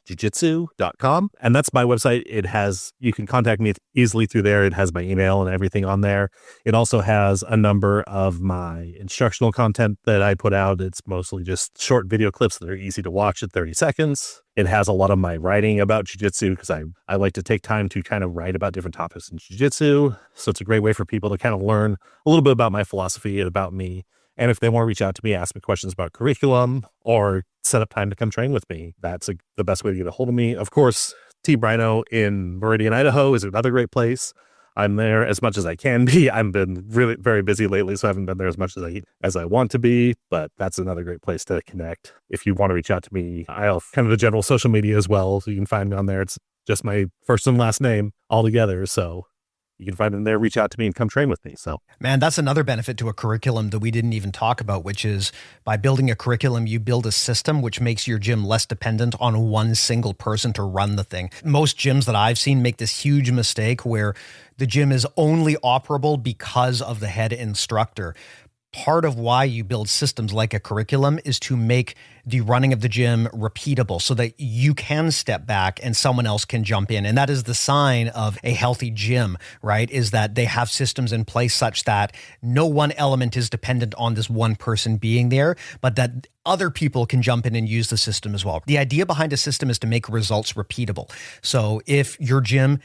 jiu-jitsu.com. And that's my website. You can contact me easily through there. It has my email and everything on there. It also has a number of my instructional content that I put out. It's mostly just short video clips that are easy to watch at 30 seconds. It has a lot of my writing about jiu-jitsu, because I like to take time to kind of write about different topics in jiu-jitsu. So it's a great way for people to kind of learn a little bit about my philosophy and about me. And if they want to reach out to me, ask me questions about curriculum, or set up time to come train with me, that's the best way to get a hold of me. Of course, Team Rhino in Meridian, Idaho is another great place. I'm there as much as I can be. I've been really very busy lately, so I haven't been there as much as I want to be, but that's another great place to connect. If you want to reach out to me, I have kind of the general social media as well, so you can find me on there. It's just my first and last name all together, so you can find them there, reach out to me, and come train with me. So, man, that's another benefit to a curriculum that we didn't even talk about, which is by building a curriculum, you build a system which makes your gym less dependent on one single person to run the thing. Most gyms that I've seen make this huge mistake where the gym is only operable because of the head instructor. Part of why you build systems like a curriculum is to make the running of the gym repeatable so that you can step back and someone else can jump in. And that is the sign of a healthy gym, right? Is that they have systems in place such that no one element is dependent on this one person being there, but that other people can jump in and use the system as well. The idea behind a system is to make results repeatable. So if your gym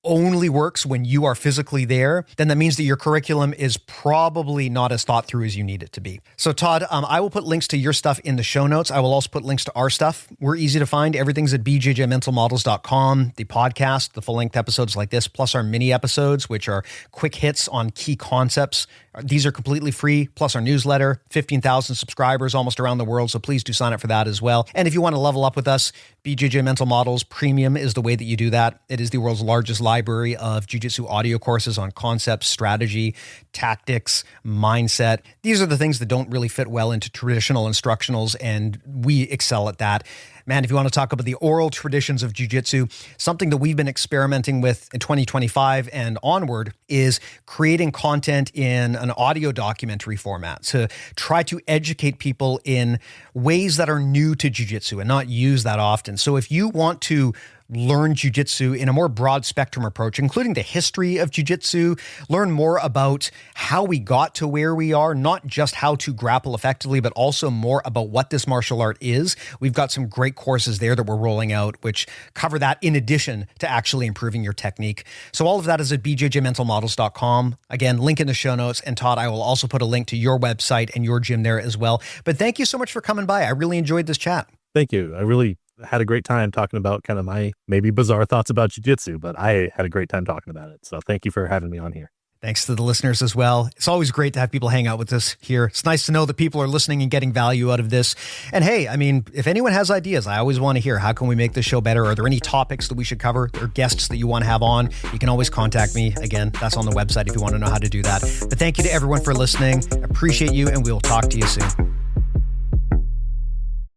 only works when you are physically there, then that means that your curriculum is probably not as thought through as you need it to be. So Todd, I will put links to your stuff in the show notes. I will also put links to our stuff. We're easy to find. Everything's at bjjmentalmodels.com. The podcast, the full-length episodes like this, plus our mini episodes, which are quick hits on key concepts. These are completely free, plus our newsletter, 15,000 subscribers almost around the world, so please do sign up for that as well. And if you want to level up with us, BJJ Mental Models Premium is the way that you do that. It is the world's largest library of jiu-jitsu audio courses on concepts, strategy, tactics, mindset. These are the things that don't really fit well into traditional instructionals, and we excel at that. Man, if you want to talk about the oral traditions of jiu-jitsu, something that we've been experimenting with in 2025 and onward is creating content in an audio documentary format to try to educate people in ways that are new to jiu-jitsu and not used that often. So if you want to learn jiu-jitsu in a more broad spectrum approach, including the history of jiu-jitsu, learn more about how we got to where we are, not just how to grapple effectively, but also more about what this martial art is. We've got some great courses there that we're rolling out, which cover that in addition to actually improving your technique. So all of that is at bjjmentalmodels.com. Again, link in the show notes. And Todd, I will also put a link to your website and your gym there as well. But thank you so much for coming by. I really enjoyed this chat. Thank you. I really had a great time talking about kind of my maybe bizarre thoughts about jiu-jitsu, but I had a great time talking about it. So thank you for having me on here. Thanks to the listeners as well. It's always great to have people hang out with us here. It's nice to know that people are listening and getting value out of this. And hey, I mean, if anyone has ideas, I always want to hear, how can we make this show better? Are there any topics that we should cover or guests that you want to have on? You can always contact me. Again, that's on the website if you want to know how to do that. But thank you to everyone for listening. Appreciate you, and we'll talk to you soon.